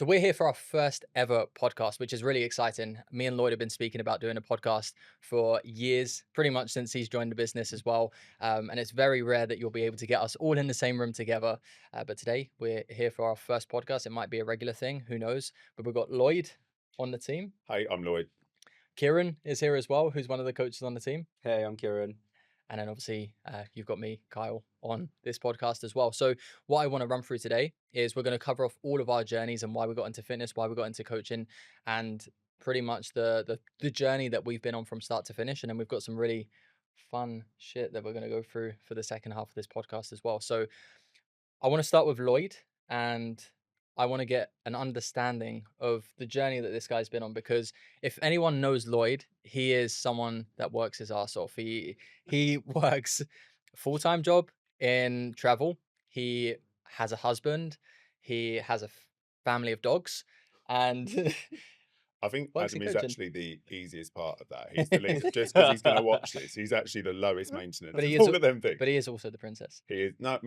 So we're here for our first ever podcast, which is really exciting. Me and Lloyd have been speaking about doing a podcast for years, pretty much since he's joined the business as well. And it's very rare that you'll be able to get us all in the same room together. But today we're here for our first podcast. It might be a regular thing, who knows? But we've got Lloyd on the team. Hey, I'm Lloyd. Kieran is here as well, who's one of the coaches on the team. Hey, I'm Kieran. And then obviously you've got me, Kyle, on this podcast as well. So what I want to run through today is we're going to cover off all of our journeys and why we got into fitness, why we got into coaching, and pretty much the journey that we've been on from start to finish. And then we've got some really fun shit that we're going to go through for the second half of this podcast as well. So I want to start with Lloyd, and I want to get an understanding of the journey that this guy's been on, because if anyone knows Lloyd, he is someone that works his ass off. He works a full-time job in travel. He has a husband. He has a family of dogs, and I think works in Adam is coaching. actually the easiest part of that. He's the least, just because he's going to watch this. He's actually the lowest maintenance But he of is, all of them things. but he is also the princess. He is no,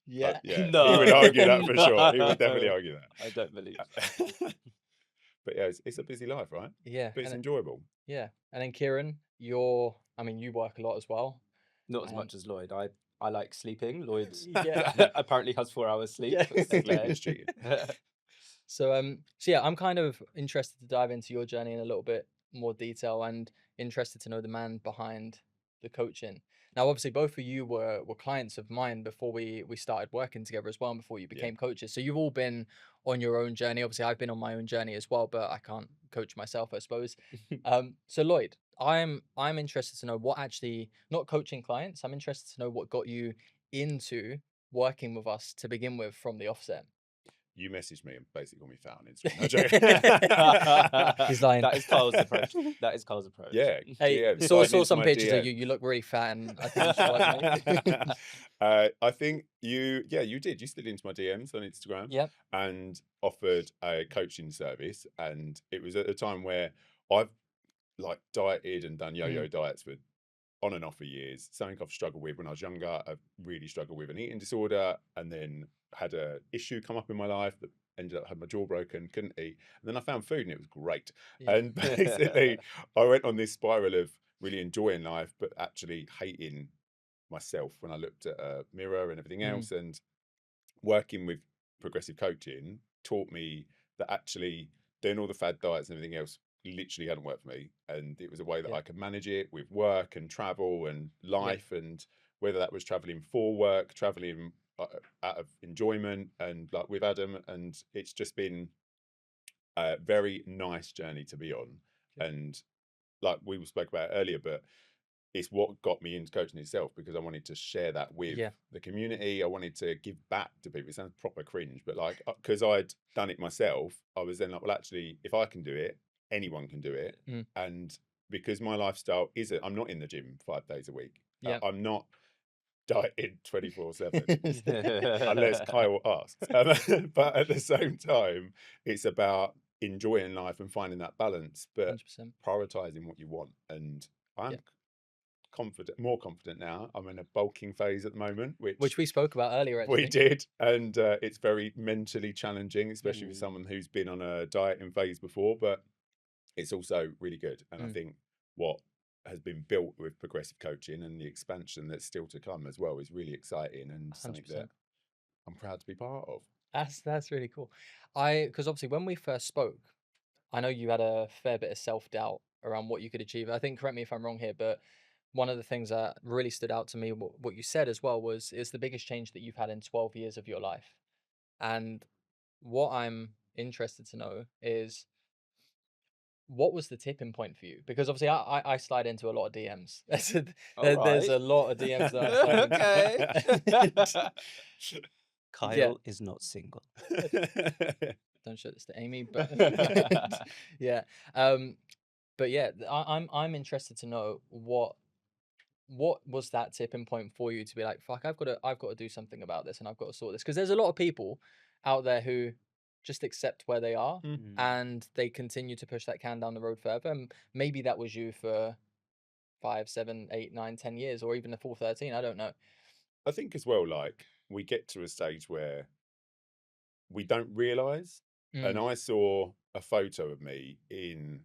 Yeah. yeah. No. He would argue that for sure. He would definitely argue that. I don't believe. But yeah, it's a busy life, right? Yeah. But it's And enjoyable. yeah. And then Kieran, you work a lot as well. Not as much as Lloyd. I like sleeping. Lloyd Yeah. apparently has 4 hours sleep. Yeah. It's cheating. So yeah, I'm kind of interested to dive into your journey in a little bit more detail, and interested to know the man behind the coaching. Now, obviously, both of you were clients of mine before we started working together as well, and before you Yeah. became coaches. So you've all been on your own journey. Obviously, I've been on my own journey as well, but I can't coach myself, I suppose. So Lloyd, I'm interested to know what actually, not coaching clients. I'm interested to know what got you into working with us to begin with from the offset. You messaged me and basically called me fat on Instagram. No, joking. He's lying. That is Carl's approach. That is Carl's approach. Yeah. Hey, yeah, saw sliding into some my pictures of DM. you. You look really fat, and I think you should like me. I think you did. You slid into my DMs on Instagram Yep. and offered a coaching service. And it was at a time where I've like dieted and done yo-yo diets for on and off for years. Something I've struggled with when I was younger. I've really struggled with an eating disorder, and then had a issue come up in my life that ended up having my jaw broken, couldn't eat. And then I found food and it was great. Yeah. And basically I went on this spiral of really enjoying life, but actually hating myself when I looked at a mirror and everything else. And working with progressive coaching taught me that actually doing all the fad diets and everything else literally hadn't worked for me. And it was a way that Yeah. I could manage it with work and travel and life. And whether that was traveling for work, traveling out of enjoyment, and like with Adam. And it's just been a very nice journey to be on. Yeah. And like we spoke about earlier, but it's what got me into coaching itself, because I wanted to share that with the community. I wanted to give back to people. It sounds proper cringe, but like, because I'd done it myself, I was then like, well, actually, if I can do it, anyone can do it. And because my lifestyle isn't, I'm not in the gym 5 days a week. I'm not dieting 24/7 unless Kyle asks. But at the same time, it's about enjoying life and finding that balance, but 100%. prioritizing what you want. And I'm more confident now. I'm in a bulking phase at the moment, which we spoke about earlier, actually. we did, and it's very mentally challenging, especially for someone who's been on a dieting phase before, but it's also really good. And I think what has been built with progressive coaching and the expansion that's still to come as well is really exciting, and 100%. something that I'm proud to be part of. That's really cool. Because obviously when we first spoke, I know you had a fair bit of self-doubt around what you could achieve. I think, correct me if I'm wrong here, but one of the things that really stood out to me, what you said as well, was it's the biggest change that you've had in 12 years of your life. And what I'm interested to know is, what was the tipping point for you? Because obviously I slide into a lot of DMs. There's a lot of DMs that I slide into. Kyle is not single. Don't show this to Amy, but yeah. But yeah, I'm interested to know what was that tipping point for you to be like, fuck, I've got to do something about this, and I've got to sort this. Because there's a lot of people out there who just accept where they are, and they continue to push that can down the road further. And maybe that was you for 5, 7, 8, 9, 10 years, or even the full 13. I don't know. I think as well, like, we get to a stage where we don't realize And I saw a photo of me in,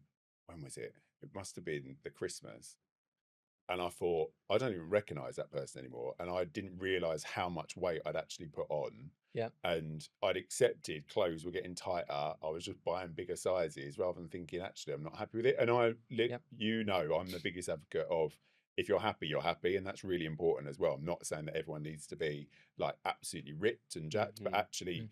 when was it? It must have been the Christmas. And I thought, I don't even recognize that person anymore. And I didn't realize how much weight I'd actually put on. Yeah. And I'd accepted clothes were getting tighter. I was just buying bigger sizes rather than thinking, actually, I'm not happy with it. And I'm the biggest advocate of, if you're happy, you're happy. And that's really important as well. I'm not saying that everyone needs to be like absolutely ripped and jacked, but actually,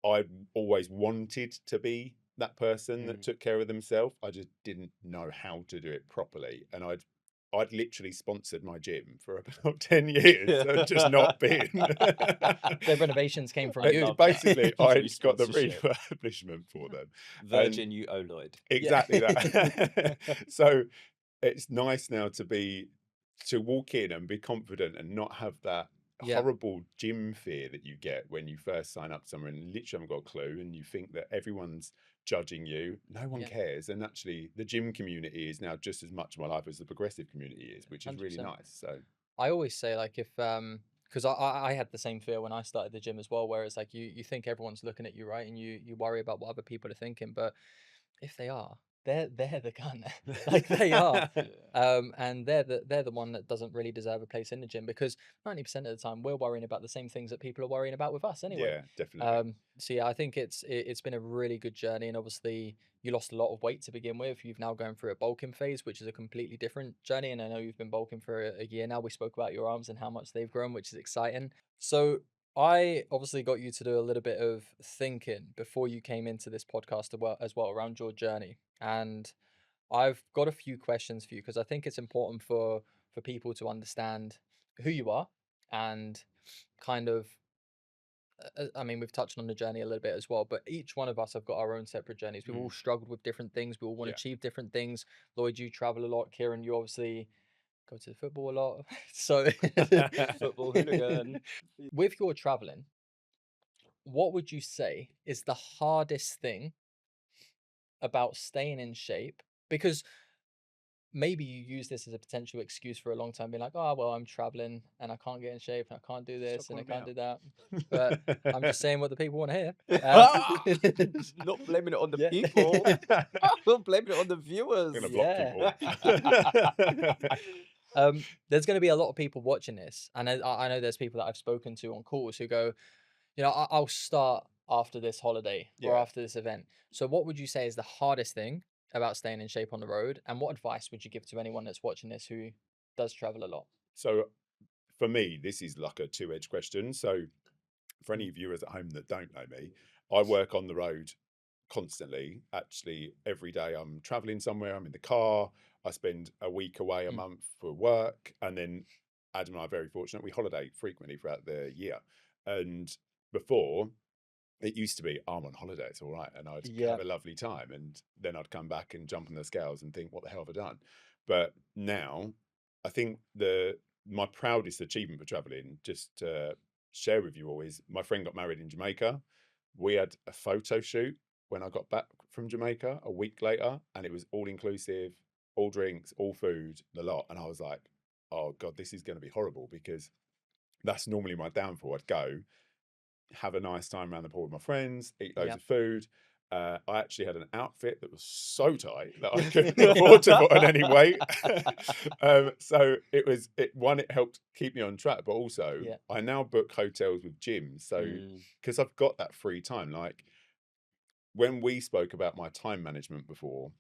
I always wanted to be that person that took care of themselves. I just didn't know how to do it properly. And I'd literally sponsored my gym for about 10 years and just not been. The renovations came from you. Basically, I got the refurbishment for them. Virgin, you owe Lloyd. Exactly that. So it's nice now to walk in and be confident and not have that horrible gym fear that you get when you first sign up somewhere and literally haven't got a clue and you think that everyone's judging you. No one cares. And actually the gym community is now just as much of my life as the progressive community is, which is 100%. Really nice. So I always say, like, if because I had the same fear when I started the gym as well, where it's like you think everyone's looking at you, right? And you worry about what other people are thinking, but if they are, they're the gun. Like, they are. And they're the one that doesn't really deserve a place in the gym, because 90% of the time we're worrying about the same things that people are worrying about with us anyway. Yeah, definitely. So yeah, I think it's been a really good journey, and obviously you lost a lot of weight to begin with. You've now going through a bulking phase, which is a completely different journey, and I know you've been bulking for a year now. We spoke about your arms and how much they've grown, which is exciting. So I obviously got you to do a little bit of thinking before you came into this podcast as well around your journey. And I've got a few questions for you, because I think it's important for people to understand who you are, and kind of, I mean, we've touched on the journey a little bit as well, but each one of us have got our own separate journeys. We've all struggled with different things. We all want to achieve different things. Lloyd, you travel a lot. Kieran, you obviously go to the football a lot. So football hooligan. With your traveling, what would you say is the hardest thing about staying in shape? Because maybe you use this as a potential excuse for a long time, being like, oh, well, I'm traveling and I can't get in shape and I can't do this and I can't do that. But I'm just saying what the people want to hear. Not blaming it on the people. We're blaming it on the viewers. I'm gonna block people. There's going to be a lot of people watching this, and I know there's people that I've spoken to on calls who go, I'll start after this holiday or after this event. So what would you say is the hardest thing about staying in shape on the road, and what advice would you give to anyone that's watching this who does travel a lot? So for me, this is like a two-edged question. So for any viewers at home that don't know me, I work on the road constantly. Actually, every day I'm traveling somewhere. I'm in the car. I spend a week away a month for work, and then Adam and I are very fortunate. We holiday frequently throughout the year. And before, it used to be, I'm on holiday, it's all right, and I'd have a lovely time, and then I'd come back and jump on the scales and think, what the hell have I done? But now, I think my proudest achievement for traveling, just to share with you all, is my friend got married in Jamaica. We had a photo shoot when I got back from Jamaica a week later, and it was all inclusive, all drinks, all food, the lot. And I was like, oh God, this is going to be horrible, because that's normally my downfall. I'd go, have a nice time around the pool with my friends, eat loads of food. I actually had an outfit that was so tight that I couldn't afford to put on any weight. So it helped keep me on track, but also I now book hotels with gyms. So because I've got that free time, like when we spoke about my time management before,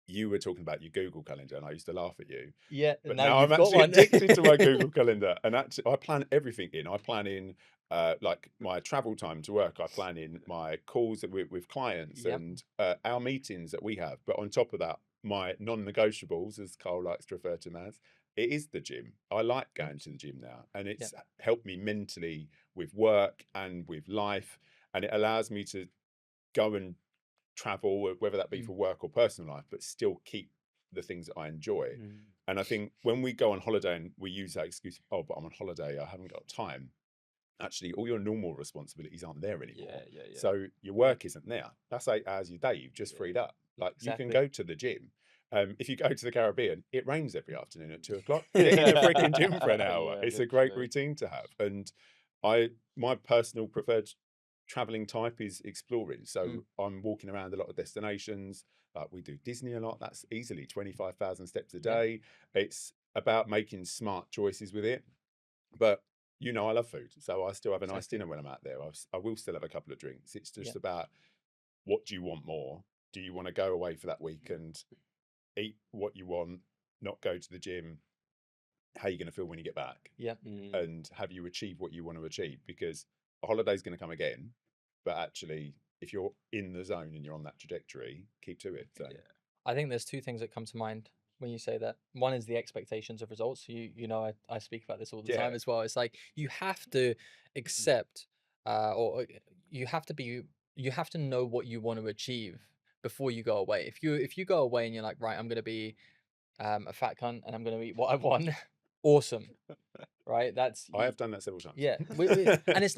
you were talking about your Google Calendar, and I used to laugh at you. Yeah, but now I'm actually addicted to my Google Calendar, and actually I plan everything in. I plan in like my travel time to work. I plan in my calls with clients and our meetings that we have. But on top of that, my non-negotiables, as Carl likes to refer to them as, it is the gym. I like going to the gym now, and it's helped me mentally with work and with life, and it allows me to go and travel, whether that be for work or personal life, but still keep the things that I enjoy. And I think when we go on holiday and we use that excuse, oh, but I'm on holiday, I haven't got time. Actually, all your normal responsibilities aren't there anymore. So your work isn't there. That's 8 hours a day you've just freed up. Like you can go to the gym. If you go to the Caribbean, it rains every afternoon at 2:00. Get in the freaking gym for an hour. It's a great routine to have. And my personal preferred traveling type is exploring. So Mm. I'm walking around a lot of destinations. We do Disney a lot. That's easily 25,000 steps a Yeah. day. It's about making smart choices with it. But you know, I love food, so I still have a nice Exactly. dinner when I'm out there. I will still have a couple of drinks. It's just Yeah. about, what do you want more? Do you want to go away for that week and eat what you want, not go to the gym? How are you going to feel when you get back? Yeah. And have you achieved what you want to achieve? Because a holiday's going to come again, but actually, if you're in the zone and you're on that trajectory, keep to it. So Yeah. I think there's two things that come to mind when you say that. One is the expectations of results. You know, I speak about this all the time yeah, as well. It's like you have to accept, or you have to be, you have to know what you want to achieve before you go away. If you go away and you're like, right, I'm gonna be a fat cunt and I'm gonna eat what I want, awesome, right? That's I have done that several times. yeah, and it's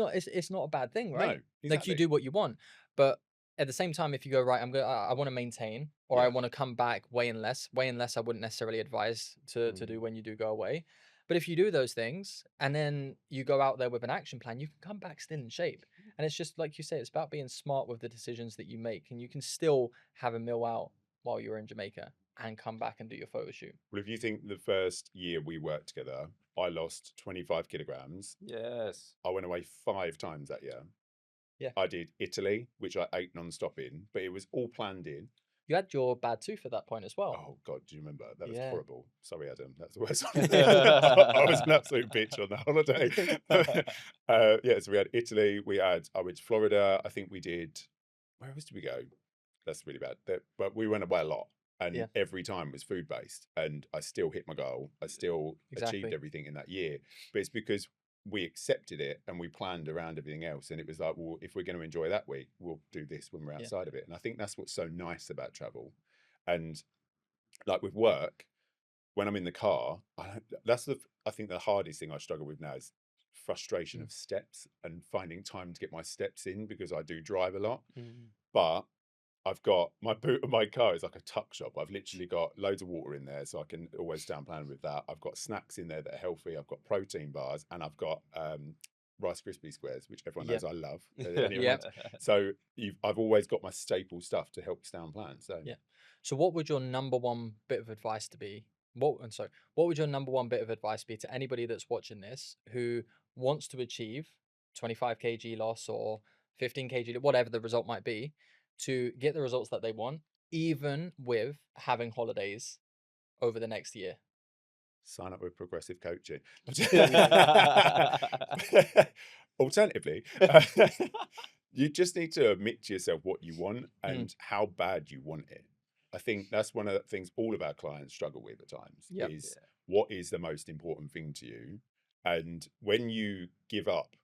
not a bad thing, No, right? Like you exactly. do what you want, but at the same time, if you go right, I want to maintain, or I Yeah. want to come back weighing less. Weighing less, I wouldn't necessarily advise to do when you do go away. But if you do those things and then you go out there with an action plan, you can come back still in shape. And it's just like you say, it's about being smart with the decisions that you make, and you can still have a meal out while you're in Jamaica and come back and do your photo shoot. Well, if you think the first year we worked together, I lost 25 kilograms. Yes. I went away 5 times that year. Yeah. I did Italy, which I ate non-stop in, but it was all planned in. You had your bad tooth at that point as well. Oh God, do you remember? That was Yeah. horrible. Sorry, Adam. That's the worst one. I was an absolute bitch on the holiday. Yeah, so we had Italy. I went to Florida. I think we did. Where else did we go? That's really bad. But we went away a lot, and Yeah. every time was food based, and I still hit my goal. I still achieved Exactly. everything in that year. But it's because we accepted it and we planned around everything else. And it was like, well, if we're going to enjoy that week, we'll do this when we're Yeah. outside of it. And I think that's what's so nice about travel. And like with work, when I'm in the car, I think the hardest thing I struggle with now is frustration of steps and finding time to get my steps in, because I do drive a lot. But I've got my boot of my car is like a tuck shop. I've literally got loads of water in there, so I can always stay on plan with that. I've got snacks in there that are healthy. I've got protein bars, and I've got Rice Krispie squares, which everyone knows I love. Yeah. So I've always got my staple stuff to help stay on plan. So Yeah. So what would your number one bit of advice to be? What would your number one bit of advice be to anybody that's watching this who wants to achieve 25 kg loss or 15 kg, whatever the result might be, to get the results that they want, even with having holidays over the next year? sign up with Progressive Coaching. Alternatively, you just need to admit to yourself what you want and how bad you want it. I think that's one of the things all of our clients struggle with at times. Yep. Is what is the most important thing to you? And when you give up,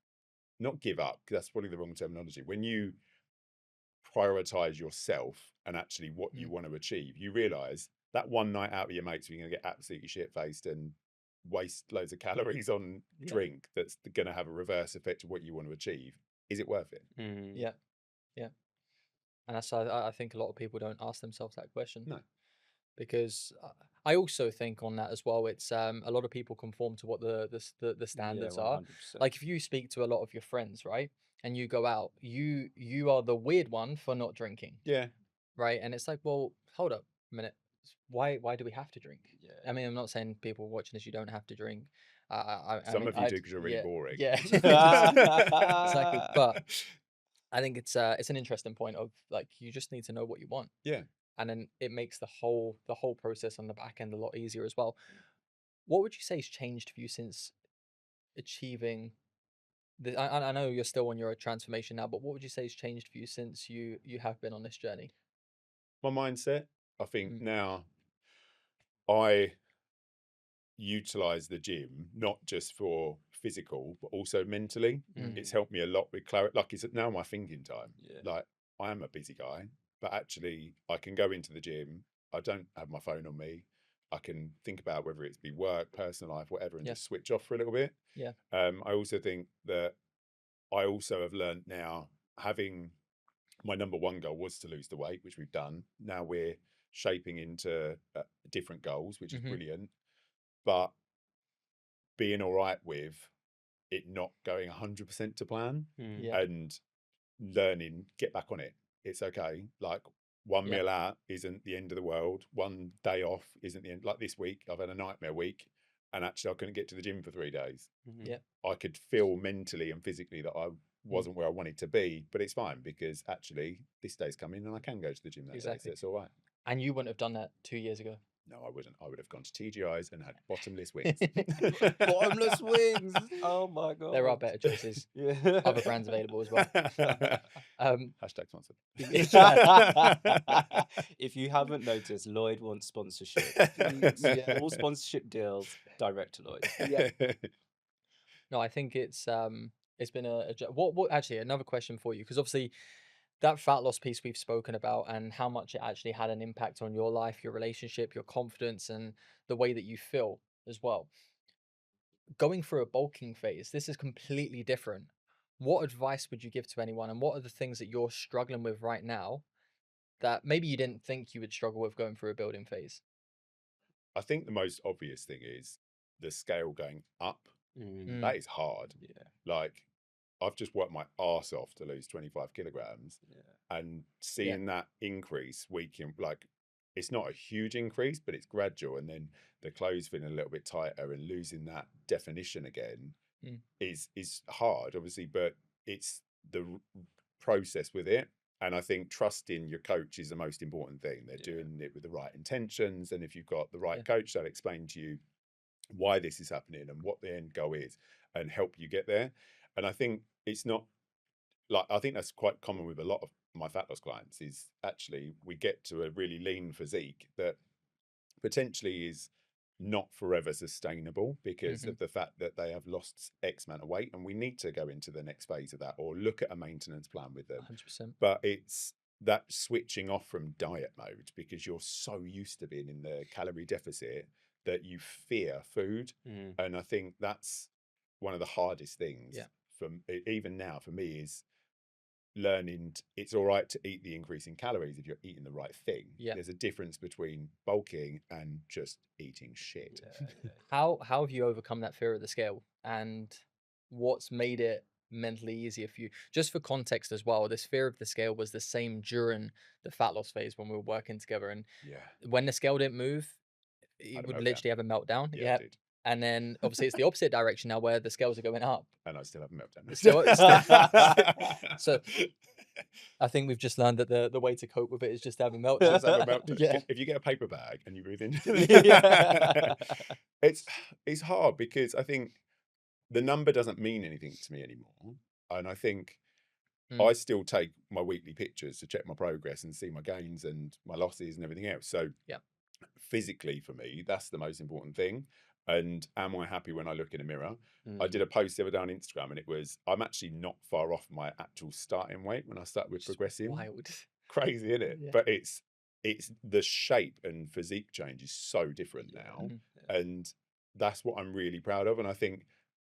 not give up, because that's probably the wrong terminology. When you prioritize yourself and actually what you want to achieve, you realize that one night out with your mates, you're going to get absolutely shit faced and waste loads of calories on drink that's going to have a reverse effect of what you want to achieve. Is it worth it? Yeah. Yeah. And that's I think a lot of people don't ask themselves that question. No. Because I also think on that as well, it's a lot of people conform to what the standards are. 100%. Like if you speak to a lot of your friends, right, and you go out, you are the weird one for not drinking. Yeah. Right, and it's like, well, hold up a minute. Why do we have to drink? Yeah. I mean, I'm not saying people watching this you don't have to drink. Some of you do because you're really boring. Yeah, exactly. But I think it's an interesting point of like you just need to know what you want. Yeah. And then it makes the whole process on the back end a lot easier as well. What would you say has changed for you since achieving the? I know you're still on your transformation now, but what would you say has changed for you since you have been on this journey? My mindset, I think now I utilize the gym not just for physical but also mentally. It's helped me a lot with clarity. Like it's now my thinking time. Like I am a busy guy, but actually I can go into the gym. I don't have my phone on me. I can think about whether it's be work, personal life, whatever, and just switch off for a little bit. Yeah. I also think that I also have learned now, having my number one goal was to lose the weight, which we've done. Now we're shaping into different goals, which is brilliant. But being all right with it not going 100% to plan, and learning, get back on it. It's okay. Like one meal out isn't the end of the world. One day off isn't the end. Like this week, I've had a nightmare week, and actually I couldn't get to the gym for 3 days. Yeah. I could feel mentally and physically that I wasn't where I wanted to be, but it's fine because actually this day's coming and I can go to the gym that day, so it's all right. And you wouldn't have done that 2 years ago. No, I wouldn't. I would have gone to TGI's and had bottomless wings. Bottomless wings. Oh my god. There are better choices. Other brands available as well. Hashtag sponsored. If you haven't noticed, Lloyd wants sponsorship. All sponsorship deals direct to Lloyd. Yeah. No, I think it's been what actually another question for you, because obviously that fat loss piece we've spoken about and how much it actually had an impact on your life, your relationship, your confidence, and the way that you feel as well. Going through a bulking phase, this is completely different. What advice would you give to anyone, and what are the things that you're struggling with right now that maybe you didn't think you would struggle with going through a building phase? I think the most obvious thing is the scale going up. That is hard. Yeah. Like, I've just worked my arse off to lose 25 kilograms, and seeing that increase week in, like, it's not a huge increase, but it's gradual. And then the clothes feeling a little bit tighter and losing that definition again is hard, obviously, but it's the process with it. And I think trusting your coach is the most important thing. They're doing it with the right intentions. And if you've got the right coach, they'll explain to you why this is happening and what the end goal is and help you get there. And I think it's not like, I think that's quite common with a lot of my fat loss clients, is actually we get to a really lean physique that potentially is not forever sustainable because of the fact that they have lost X amount of weight, and we need to go into the next phase of that or look at a maintenance plan with them. 100%. But it's that switching off from diet mode because you're so used to being in the calorie deficit that you fear food. And I think that's one of the hardest things from even now for me, is learning it's all right to eat the increase in calories if you're eating the right thing. There's a difference between bulking and just eating shit. How have you overcome that fear of the scale, and what's made it mentally easier for you? Just for context as well, this fear of the scale was the same during the fat loss phase when we were working together, and when the scale didn't move, you would literally have a meltdown. And then obviously it's the opposite direction now, where the scales are going up. And I still have a meltdown. So I think we've just learned that the way to cope with it is just to have a meltdown. Just have a meltdown. If you get a paper bag and you breathe in, it's hard because I think the number doesn't mean anything to me anymore. And I think I still take my weekly pictures to check my progress and see my gains and my losses and everything else. So physically for me, that's the most important thing. And am I happy when I look in a mirror? I did a post the other day on Instagram, and it was, I'm actually not far off my actual starting weight when I start with progressive. Wild. Crazy, isn't it? But it's the shape and physique change is so different now. And that's what I'm really proud of. And I think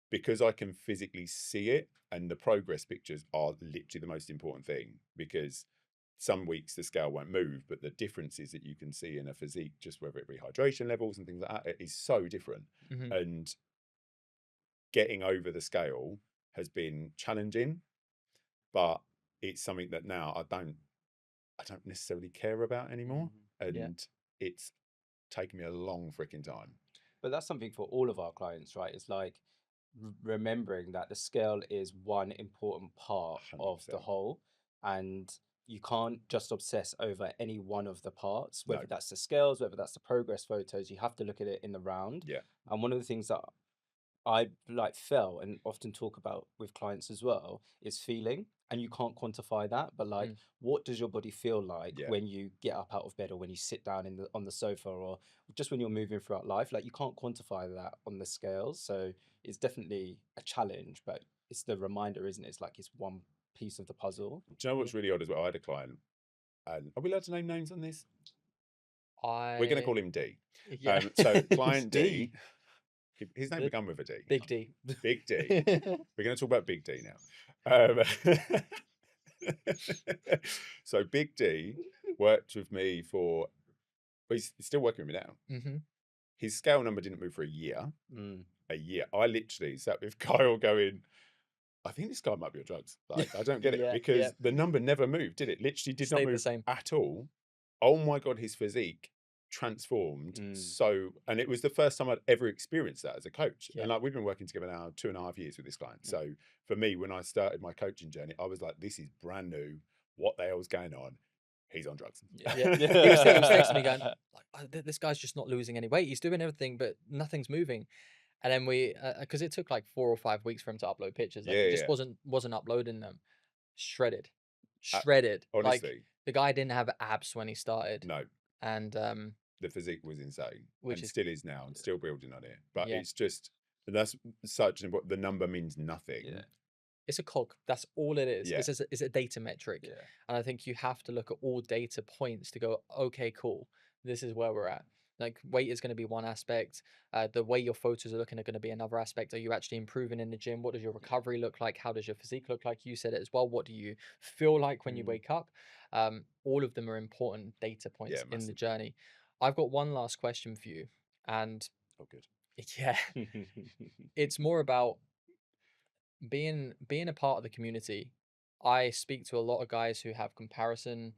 because I can physically see it, and the progress pictures are literally the most important thing, because some weeks the scale won't move, but the differences that you can see in a physique, just whether it be hydration levels and things like that, it is so different. And getting over the scale has been challenging, but it's something that now I don't necessarily care about anymore. And it's taken me a long freaking time. But that's something for all of our clients, right? It's like remembering that the scale is one important part 100%. of the whole, and you can't just obsess over any one of the parts, whether that's the scales, whether that's the progress photos. You have to look at it in the round. And one of the things that I felt and often talk about with clients as well is feeling, and you can't quantify that, but like, what does your body feel like when you get up out of bed, or when you sit down on the sofa, or just when you're moving throughout life? Like, you can't quantify that on the scales. So it's definitely a challenge, but it's the reminder, isn't it? It's like, it's one piece of the puzzle. Do you know what's really odd as well? I had a client, and are we allowed to name names on this? We're going to call him D. So client D. His name began with a D. Big D. Big D. We're going to talk about Big D now. So Big D worked with me he's still working with me now. His scale number didn't move for a year. I literally sat with Kyle going, I think this guy might be on drugs. Like, I don't get it Yeah, because the number never moved, did it? Literally did not Stayed the move same. at all. Oh my God, his physique transformed so, and it was the first time I'd ever experienced that as a coach. Yeah. And like, we've been working together now 2.5 years with this client. So for me, when I started my coaching journey, I was like, this is brand new. What the hell's going on? He's on drugs. Yeah. He was texting me going, like, this guy's just not losing any weight. He's doing everything, but nothing's moving. And then we, because it took like 4 or 5 weeks for him to upload pictures. Like, he just wasn't uploading them. Shredded. Honestly, like, the guy didn't have abs when he started. no. And the physique was insane, which and still is now, and still building on it. But it's just, that's such an, the number means nothing. Yeah. It's a cog. That's all it is. Yeah. It's a data metric. Yeah. And I think you have to look at all data points to go, okay, cool. This is where we're at. Like, weight is going to be one aspect. The way your photos are looking are going to be another aspect. Are you actually improving in the gym? What does your recovery look like? How does your physique look like? You said it as well. What do you feel like when you wake up? All of them are important data points in the journey. I've got one last question for you. And oh, good. Yeah, it's more about being a part of the community. I speak to a lot of guys who have comparison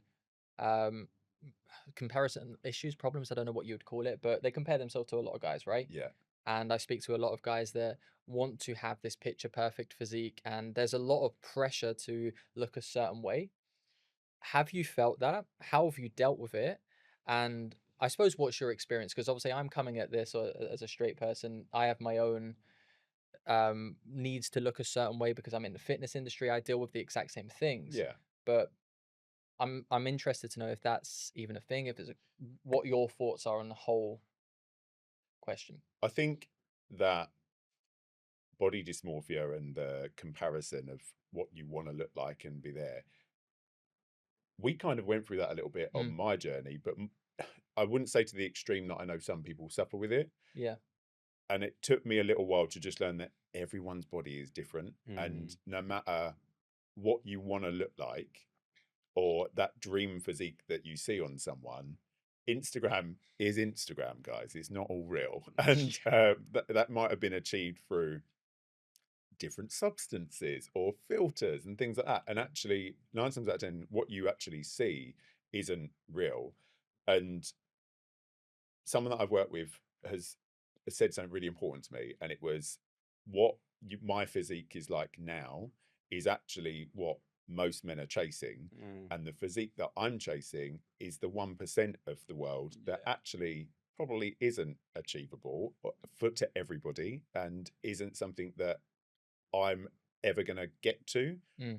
issues, problems. I don't know what you would call it, but they compare themselves to a lot of guys, right? Yeah. And I speak to a lot of guys that want to have this picture perfect physique, and there's a lot of pressure to look a certain way. Have you felt that? How have you dealt with it? And I suppose, what's your experience? Because obviously I'm coming at this as a straight person. I have my own needs to look a certain way because I'm in the fitness industry. I deal with the exact same things. Yeah. But I'm interested to know if that's even a thing, if it's what your thoughts are on the whole question. I think that body dysmorphia and the comparison of what you want to look like and be there, we kind of went through that a little bit on my journey, but I wouldn't say to the extreme that I know some people suffer with it. Yeah. And it took me a little while to just learn that everyone's body is different. And no matter what you want to look like, or that dream physique that you see on someone, Instagram is Instagram, guys. It's not all real. And that might have been achieved through different substances or filters and things like that. And actually, 9 times out of 10, what you actually see isn't real. And someone that I've worked with has said something really important to me, and it was, what my physique is like now is actually what most men are chasing, and the physique that I'm chasing is the 1% of the world that actually probably isn't achievable to everybody, and isn't something that I'm ever going to get to.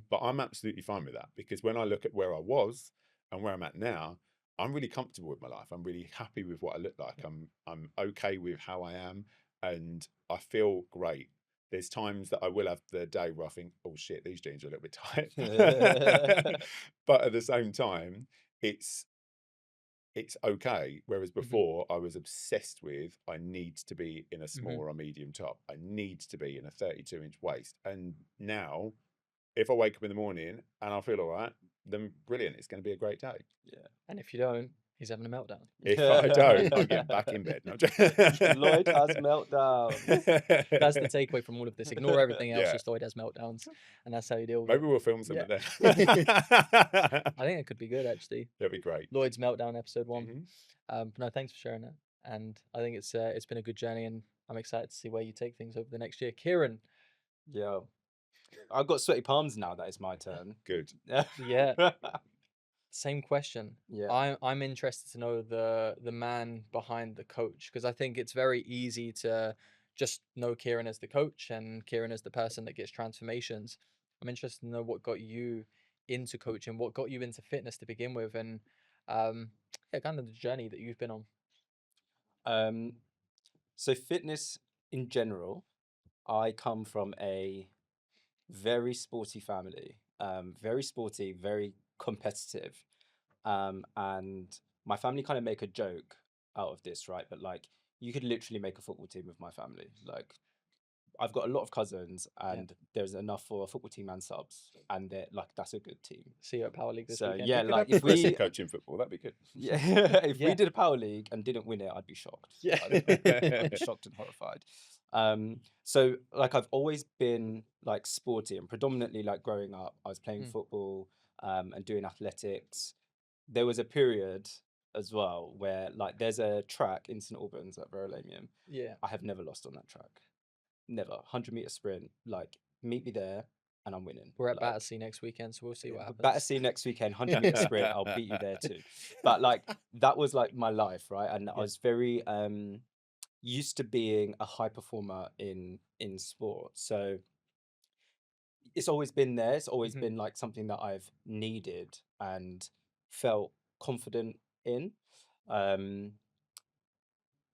But I'm absolutely fine with that, because when I look at where I was and where I'm at now, I'm really comfortable with my life. I'm really happy with what I look like. I'm okay with how I am, and I feel great. There's times that I will have the day where I think, oh shit, these jeans are a little bit tight. But at the same time, it's okay. Whereas before, I was obsessed with, I need to be in a small or medium top. I need to be in a 32-inch waist. And now, if I wake up in the morning and I feel all right, then brilliant. It's going to be a great day. Yeah. And if you don't, he's having a meltdown. If I don't, I'm getting back in bed. No, Lloyd has meltdown. That's the takeaway from all of this. Ignore everything else. Just Lloyd has meltdowns, and that's how you deal with Maybe it. we'll film something there. I think it could be good, actually. That'd be great. Lloyd's meltdown, episode 1. No, thanks for sharing that. And I think it's been a good journey, and I'm excited to see where you take things over the next year. Kieran. Yeah. I've got sweaty palms now that it's my turn. Good. Yeah. Same question. Yeah. I'm interested to know the man behind the coach, because I think it's very easy to just know Kieran as the coach and Kieran as the person that gets transformations. I'm interested to know what got you into coaching, what got you into fitness to begin with, and kind of the journey that you've been on. So fitness in general, I come from a very sporty family, very sporty, very competitive, and my family kind of make a joke out of this, right? But like, you could literally make a football team with my family. Like, I've got a lot of cousins, and there's enough for a football team and subs, and they're like, that's a good team. See you at Power League this So weekend. yeah, like if we coaching football, that'd be good. Yeah, if we did a Power League and didn't win it, I'd be shocked. Yeah. I'd be shocked and horrified. So like I've always been like sporty, and predominantly like growing up, I was playing Mm. football and doing athletics. There was a period as well where like there's a track in St Albans at Verolamium. Yeah. I have never lost on that track. Never. 100-meter sprint. Like meet me there and I'm winning. We're at Like Battersea next weekend, so we'll see what happens. Battersea next weekend, 100-meter sprint. I'll beat you there too. But like that was like my life, right? And I was very used to being a high performer in sport. So it's always been there. It's always been like something that I've needed and felt confident in. Um,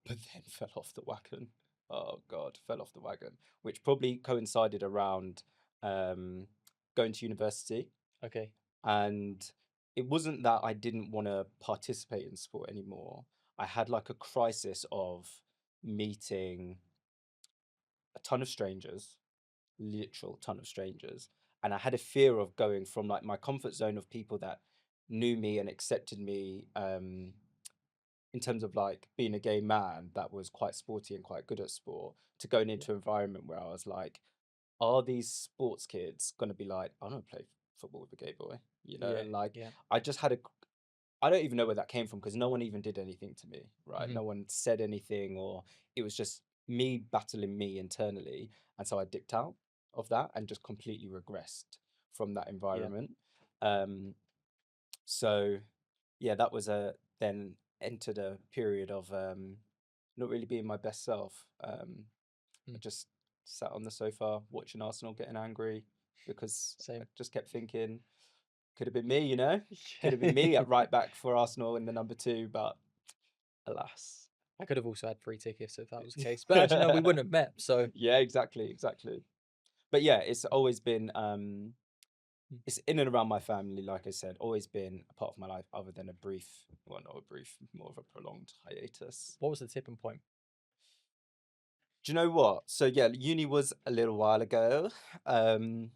but then fell off the wagon. Oh God, fell off the wagon, which probably coincided around going to university. Okay. And it wasn't that I didn't want to participate in sport anymore. I had like a crisis of meeting a ton of strangers, literal ton of strangers. And I had a fear of going from like my comfort zone of people that knew me and accepted me in terms of like being a gay man that was quite sporty and quite good at sport, to going into an environment where I was like, are these sports kids going to be like, I don't play football with a gay boy, you know? Yeah. And like, Yeah. I just had I don't even know where that came from because no one even did anything to me, right? No one said anything, or it was just me battling me internally. And so I dipped out of that and just completely regressed from that Yeah. environment. So yeah, that was then entered a period of not really being my best self. I just sat on the sofa watching Arsenal getting angry because I Same. just kept thinking, could have been me, you know? Could have been me at right back for Arsenal in the number 2, but alas. I could have also had free tickets if that was the case. But actually, no, we wouldn't have met. So Yeah, exactly. But yeah, it's always been it's in and around my family, like I said, always been a part of my life, other than a brief, well, not a brief, more of a prolonged hiatus. what was the tipping point? Do you know what? So yeah, uni was a little while ago. The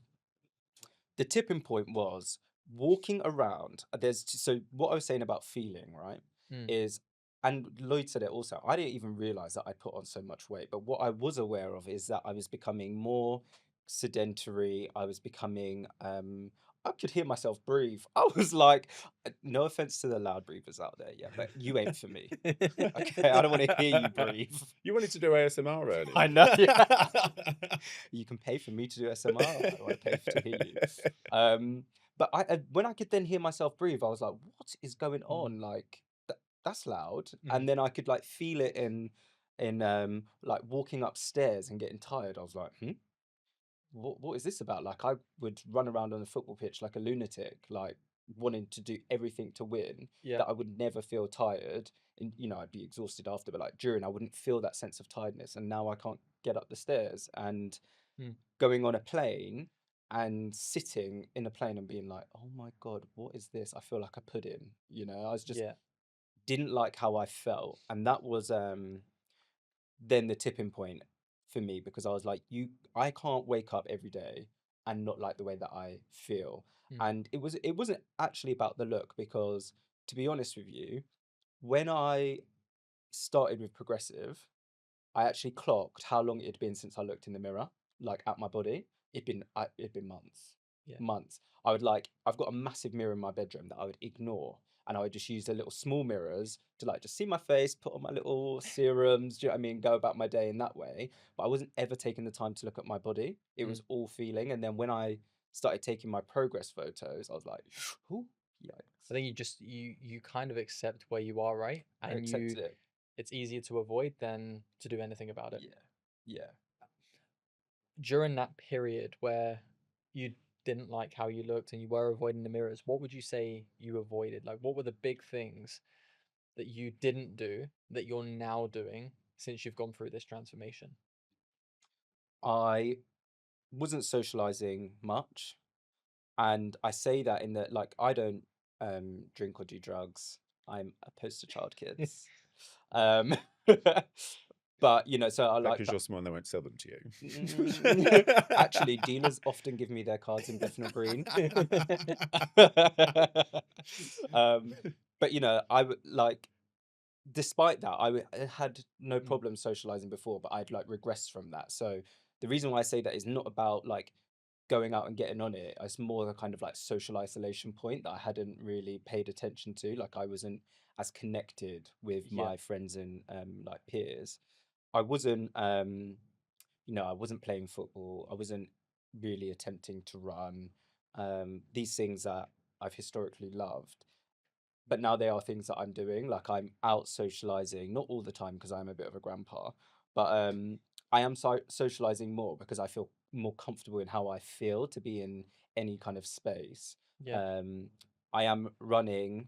tipping point was walking around. So what I was saying about feeling, right, is, and Lloyd said it also, I didn't even realize that I put on so much weight. But what I was aware of is that I was becoming more sedentary. I was becoming, I could hear myself breathe. I was like, no offense to the loud breathers out there, yeah, but you ain't for me. Okay, I don't want to hear you breathe. You wanted to do ASMR earlier. I know. Yeah. You can pay for me to do ASMR. I don't want to pay to hear you. But when I could then hear myself breathe, I was like, what is going on? Like that's loud. And then I could like feel it in like walking upstairs and getting tired. I was like, what is this about? Like I would run around on a football pitch like a lunatic, like wanting to do everything to win, that I would never feel tired. And you know, I'd be exhausted after, but like during, I wouldn't feel that sense of tiredness. And now I can't get up the stairs. And going on a plane and sitting in a plane and being like, oh my God, what is this? I feel like a pudding. You know, I was just didn't like how I felt. And that was then the tipping point for me, because I was like, I can't wake up every day and not like the way that I feel. And it wasn't actually about the look, because to be honest with you, when I started with progressive, I actually clocked how long it had been since I looked in the mirror, like at my body. It'd been months. Months. I've got a massive mirror in my bedroom that I would ignore, and I would just use the little small mirrors to like just see my face, put on my little serums, do you know what I mean? Go about my day in that way. But I wasn't ever taking the time to look at my body. It was all feeling. And then when I started taking my progress photos, I was like, ooh, yikes. I think you kind of accept where you are, right? And I accepted it. It's easier to avoid than to do anything about it. Yeah. During that period where you didn't like how you looked and you were avoiding the mirrors, what would you say you avoided? Like, what were the big things that you didn't do that you're now doing since you've gone through this transformation? I wasn't socializing much. And I say that in that, like, I don't drink or do drugs. I'm a poster child, kids. But you know, so I like because you're small and they won't sell them to you. Actually, dealers often give me their cards in Bethnal Green. But you know, I would like, despite that, I had no problem socializing before, but I'd like regressed from that. So the reason why I say that is not about like going out and getting on it. It's more the kind of like social isolation point that I hadn't really paid attention to. Like I wasn't as connected with Yeah. my friends and like peers. I wasn't I wasn't playing football. I wasn't really attempting to run. These things that I've historically loved, but now they are things that I'm doing. Like I'm out socializing, not all the time because I'm a bit of a grandpa, but I am socializing more because I feel more comfortable in how I feel to be in any kind of space. Yeah. Um, I am running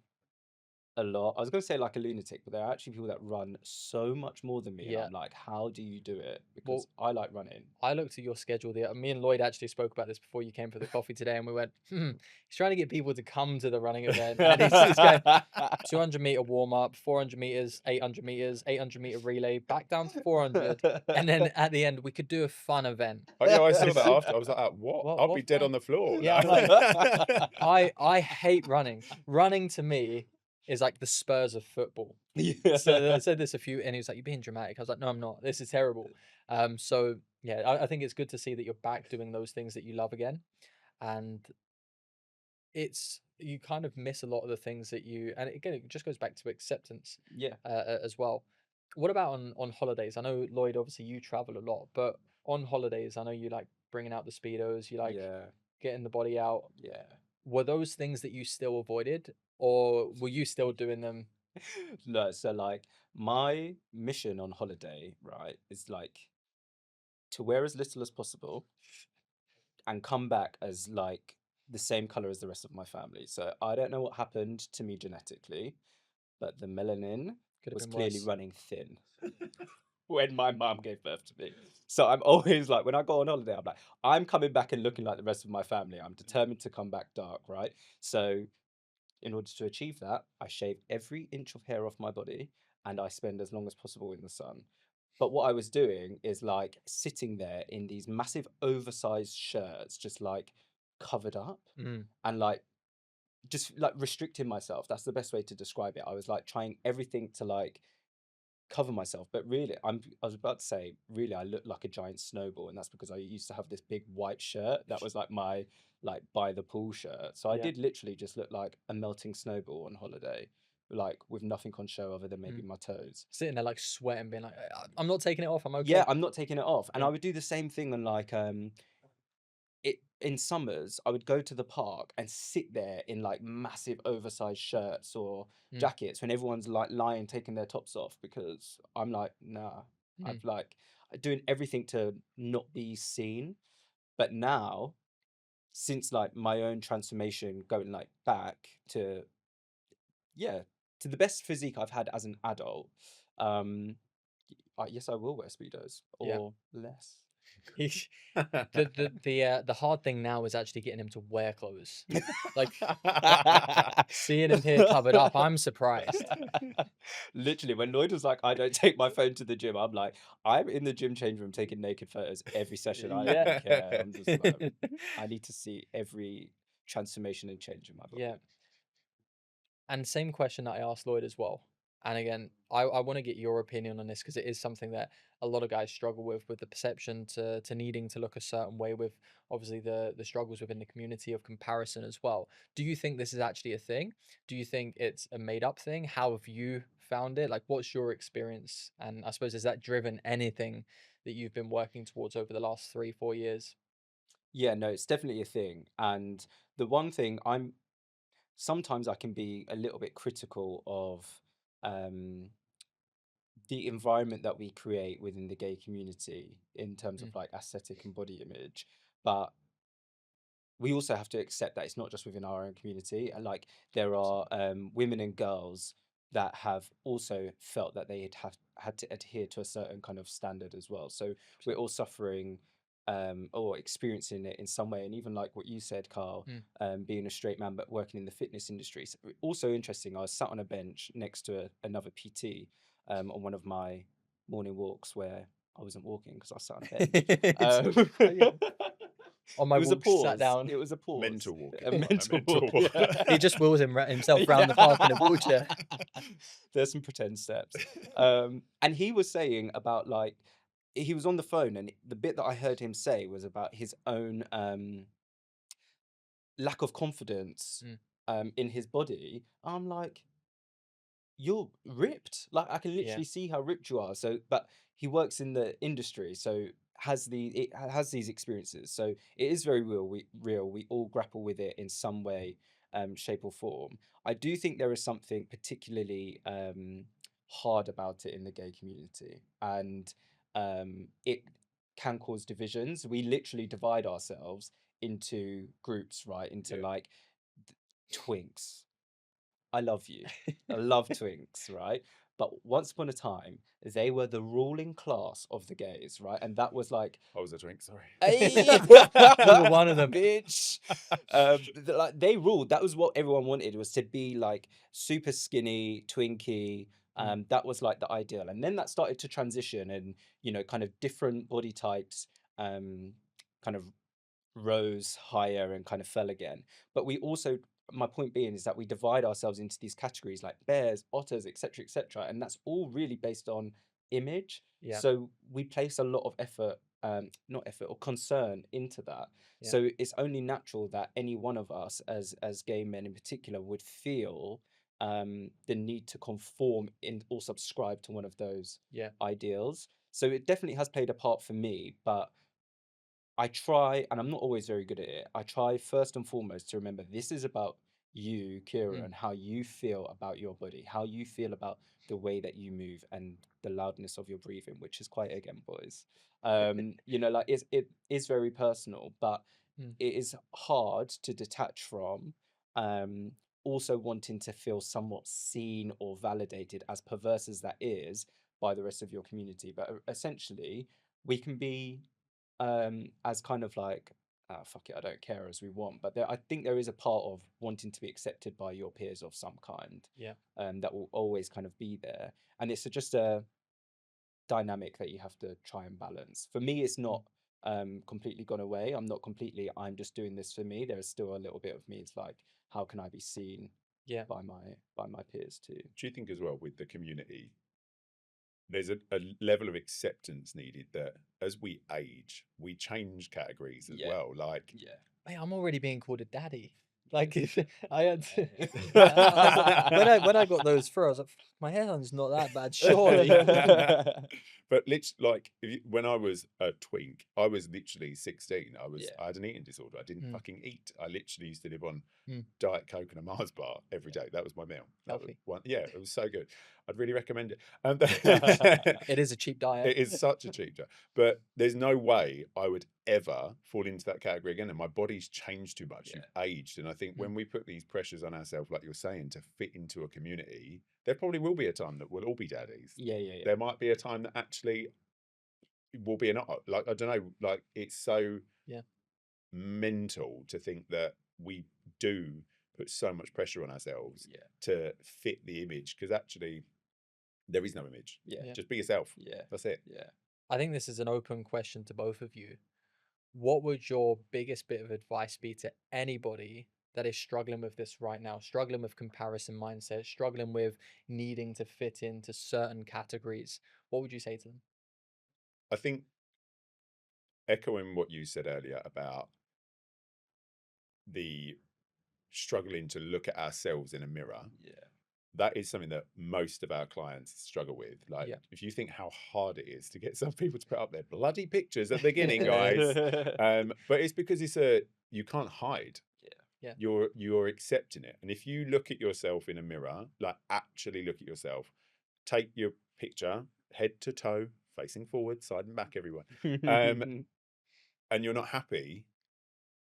a lot. I was going to say like a lunatic, but there are actually people that run so much more than me, and Yeah. I'm like, how do you do it? Well, Because I like running. I looked at your schedule. Me and Lloyd actually spoke about this before you came for the coffee today, and we went, he's trying to get people to come to the running event, and he's going 200-meter warm up, 400 meters, 800 meters, 800-meter relay, back down to 400, and then at the end we could do a fun event. Oh yeah, I saw that after. I was like, what? I'll be dead fun? on the floor. Yeah, I'm like, I hate running. Running to me is like the Spurs of football. So I said this a few, and he was like, "You're being dramatic." I was like, "No, I'm not. This is terrible." So yeah, I think it's good to see that you're back doing those things that you love again, and it's you kind of miss a lot of the things that you, and again, it just goes back to acceptance, Yeah. as well. What about on holidays? I know, Lloyd, obviously you travel a lot, but on holidays, I know you like bringing out the speedos, you like Yeah. getting the body out. Yeah. Were those things that you still avoided, or were you still doing them? No, so like my mission on holiday, right, is like to wear as little as possible and come back as like the same color as the rest of my family. So I don't know what happened to me genetically, but the melanin Could have was been clearly worse. running thin when my mom gave birth to me. So I'm always like, when I go on holiday, I'm like, I'm coming back and looking like the rest of my family. I'm determined to come back dark, right? So in order to achieve that, I shave every inch of hair off my body and I spend as long as possible in the sun. But what I was doing is like sitting there in these massive oversized shirts, just like covered up Mm. and like just like restricting myself. That's the best way to describe it. I was like trying everything to like cover myself, but really I was about to say really I look like a giant snowball, and that's because I used to have this big white shirt that was like my like by the pool shirt. So I Yeah. did literally just look like a melting snowball on holiday, like with nothing on show other than maybe Mm. my toes. Sitting there like sweating, being like, I'm not taking it off. I'm Yeah, okay." I'm not taking it off. And Yeah. I would do the same thing on like it in summers, I would go to the park and sit there in like massive oversized shirts or Mm. jackets when everyone's like lying, taking their tops off, because I'm like, nah, Mm. I've like doing everything to not be seen. But now, since like my own transformation, going like back to, yeah, to the best physique I've had as an adult, um, yes, I will wear speedos Yeah. or less. He's the hard thing now is actually getting him to wear clothes. Like seeing him here covered up, I'm surprised. Literally, when Lloyd was like, I don't take my phone to the gym, I'm like, I'm in the gym change room taking naked photos every session. I Yeah. don't care. I'm just like, I need to see every transformation and change in my body. Yeah. And same question that I asked Lloyd as well. And again, I want to get your opinion on this because it is something that a lot of guys struggle with the perception to needing to look a certain way, with obviously the struggles within the community of comparison as well. Do you think this is actually a thing? Do you think it's a made up thing? How have you found it? Like, what's your experience? And I suppose, has that driven anything that you've been working towards over the last 3-4 years? Yeah, no, it's definitely a thing. And the one thing sometimes I can be a little bit critical of um, the environment that we create within the gay community in terms of Mm. like aesthetic and body image. But we also have to accept that it's not just within our own community. And like there are women and girls that have also felt that they had to adhere to a certain kind of standard as well. So we're all suffering or experiencing it in some way. And even like what you said, Carl, Mm. being a straight man but working in the fitness industry. So, also interesting, I was sat on a bench next to another PT on one of my morning walks where I wasn't walking because I sat on a bench. Oh, yeah. On my It was a walk, pause. sat down. It was a pause. Mental walk. A mental walk. Yeah. He just wheels himself around the park in a wheelchair. There's some pretend steps. And he was saying about like, he was on the phone, and the bit that I heard him say was about his own lack of confidence in his body. I'm like, you're ripped. Like, I can literally see how ripped you are. So, but he works in the industry, so has these experiences. So it is very real. We all grapple with it in some way, shape or form. I do think there is something particularly hard about it in the gay community, and it can cause divisions. We literally divide ourselves into groups, right? Into like twinks. I love you. I love twinks, right? But once upon a time, they were the ruling class of the gays, right? And that was like, I was a twink, sorry. You were one of them. bitch. Like, they ruled. That was what everyone wanted, was to be like super skinny, twinky. That was like the ideal. And then that started to transition, and kind of different body types kind of rose higher and kind of fell again. But we also, my point being is that we divide ourselves into these categories like bears, otters, etc., and that's all really based on image. Yeah. So we place a lot of effort, not effort or concern into that. Yeah. So it's only natural that any one of us, as gay men in particular, would feel the need to conform in or subscribe to one of those ideals. So it definitely has played a part for me, but I try, and I'm not always very good at it. I try first and foremost to remember this is about you, Kieran, how you feel about your body, how you feel about the way that you move, and the loudness of your breathing, which is quite, again, boys. Like, it is very personal, but it is hard to detach from. Also wanting to feel somewhat seen or validated, as perverse as that is, by the rest of your community. But essentially, we can be as kind of like, fuck it, I don't care, as we want. But I think there is a part of wanting to be accepted by your peers of some kind. That will always kind of be there, and it's just a dynamic that you have to try and balance. For me, it's not completely gone away. I'm just doing this for me. There's still a little bit of me. It's like, how can I be seen by my peers too? Do you think as well, with the community, there's a level of acceptance needed that as we age, we change categories as well? Like, Mate, I'm already being called a daddy. Like, I had to, when I got those through, I was like, my hairline's not that bad, surely. But literally, like, when I was a twink, I was literally 16. I had an eating disorder. I didn't fucking eat. I literally used to live on Diet Coke and a Mars bar every day. That was my meal. Healthy. It was so good. I'd really recommend it. It is a cheap diet. It is such a cheap diet. But there's no way I would ever fall into that category again. And my body's changed too much. You've aged. And I think when we put these pressures on ourselves, like you're saying, to fit into a community, there probably will be a time that we'll all be daddies. There might be a time that actually will be like, I don't know, like, it's so mental to think that we do put so much pressure on ourselves to fit the image, because actually there is no image. Just be yourself. That's it. I think this is an open question to both of you. What would your biggest bit of advice be to anybody that is struggling with this right now, struggling with comparison mindset, struggling with needing to fit into certain categories? What would you say to them? I think, echoing what you said earlier about the struggling to look at ourselves in a mirror, that is something that most of our clients struggle with. Like, if you think how hard it is to get some people to put up their bloody pictures at the beginning, guys, but it's because you can't hide. You're accepting it. And if you look at yourself in a mirror, like, actually look at yourself, take your picture head to toe, facing forward, side and back, everyone, and you're not happy,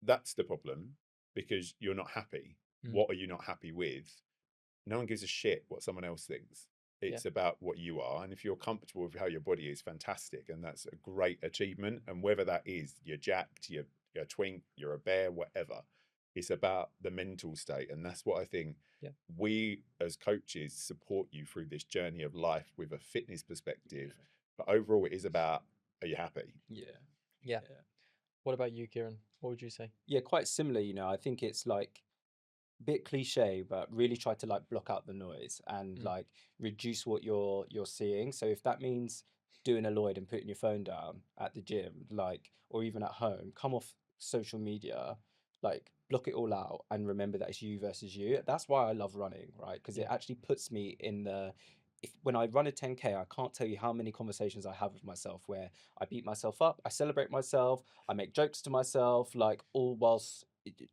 that's the problem, because you're not happy. What are you not happy with? No one gives a shit what someone else thinks. It's about what you are. And if you're comfortable with how your body is, fantastic. And that's a great achievement. And whether that is you're jacked, you're a twink, you're a bear, whatever, it's about the mental state. And that's what I think we as coaches support you through this journey of life with a fitness perspective. But overall, it is about, are you happy? What about you, Kieran? What would you say? Yeah, quite similar. I think it's like bit cliche, but really try to like block out the noise and Mm. like reduce what you're seeing. So if that means doing a Lloyd and putting your phone down at the gym, like, or even at home, come off social media, like block it all out and remember that it's you versus you. That's why I love running, right? Because it Yeah. actually puts me in the if when I run a 10K, I can't tell you how many conversations I have with myself where I beat myself up, I celebrate myself, I make jokes to myself, like all whilst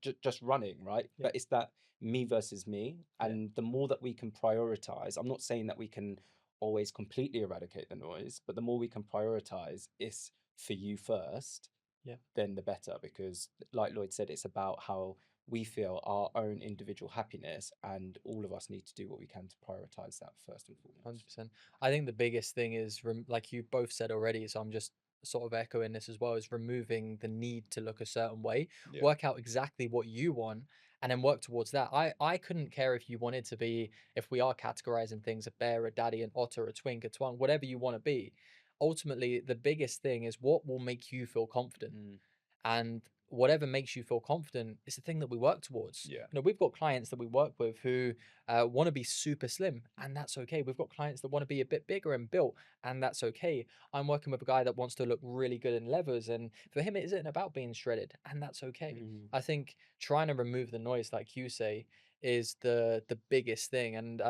just running, right? Yeah. But it's that me versus me. Yeah. And the more that we can prioritize, I'm not saying that we can always completely eradicate the noise, but the more we can prioritize is for you first, Yeah. then the better. Because, like Lloyd said, it's about how we feel our own individual happiness, and all of us need to do what we can to prioritize that first and foremost. 100%. I think the biggest thing is, like you both said already, so I'm just sort of echoing this as well, is removing the need to look a certain way. Yeah. Work out exactly what you want and then work towards that. I couldn't care if you wanted to be, if we are categorizing things, a bear, a daddy, an otter, a twink, a twang, whatever you want to be. Ultimately, the biggest thing is what will make you feel confident. And whatever makes you feel confident is the thing that we work towards. Yeah. We've got clients that we work with who want to be super slim, and that's okay. We've got clients that want to be a bit bigger and built, and that's okay. I'm working with a guy that wants to look really good in levers, and for him, it isn't about being shredded, and that's okay. I think trying to remove the noise, like you say, is the biggest thing. And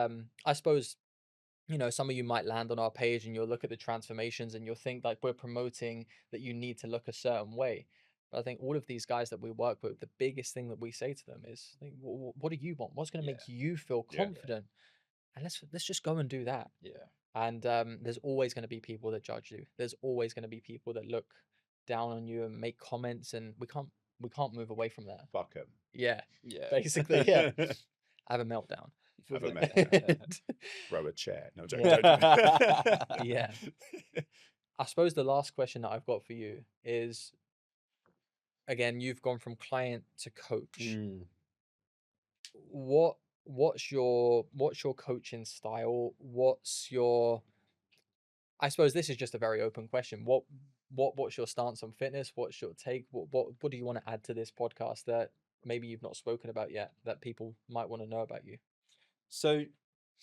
I suppose, some of you might land on our page and you'll look at the transformations and you'll think like we're promoting that you need to look a certain way. But I think all of these guys that we work with, the biggest thing that we say to them is, like, what do you want? What's going to make you feel Yeah. confident? And let's just go and do that. Yeah. And there's always going to be people that judge you. There's always going to be people that look down on you and make comments, and we can't move away from that. Fuck 'em. Yeah, Yeah. basically, yeah. Have a meltdown. Have a with meltdown. it. Throw a chair. No, Yeah. Yeah. I suppose the last question that I've got for you is, again, you've gone from client to coach. What what's your coaching style? I suppose this is just a very open question. What's your stance on fitness? What's your take? What do you want to add to this podcast that maybe you've not spoken about yet that people might want to know about you? So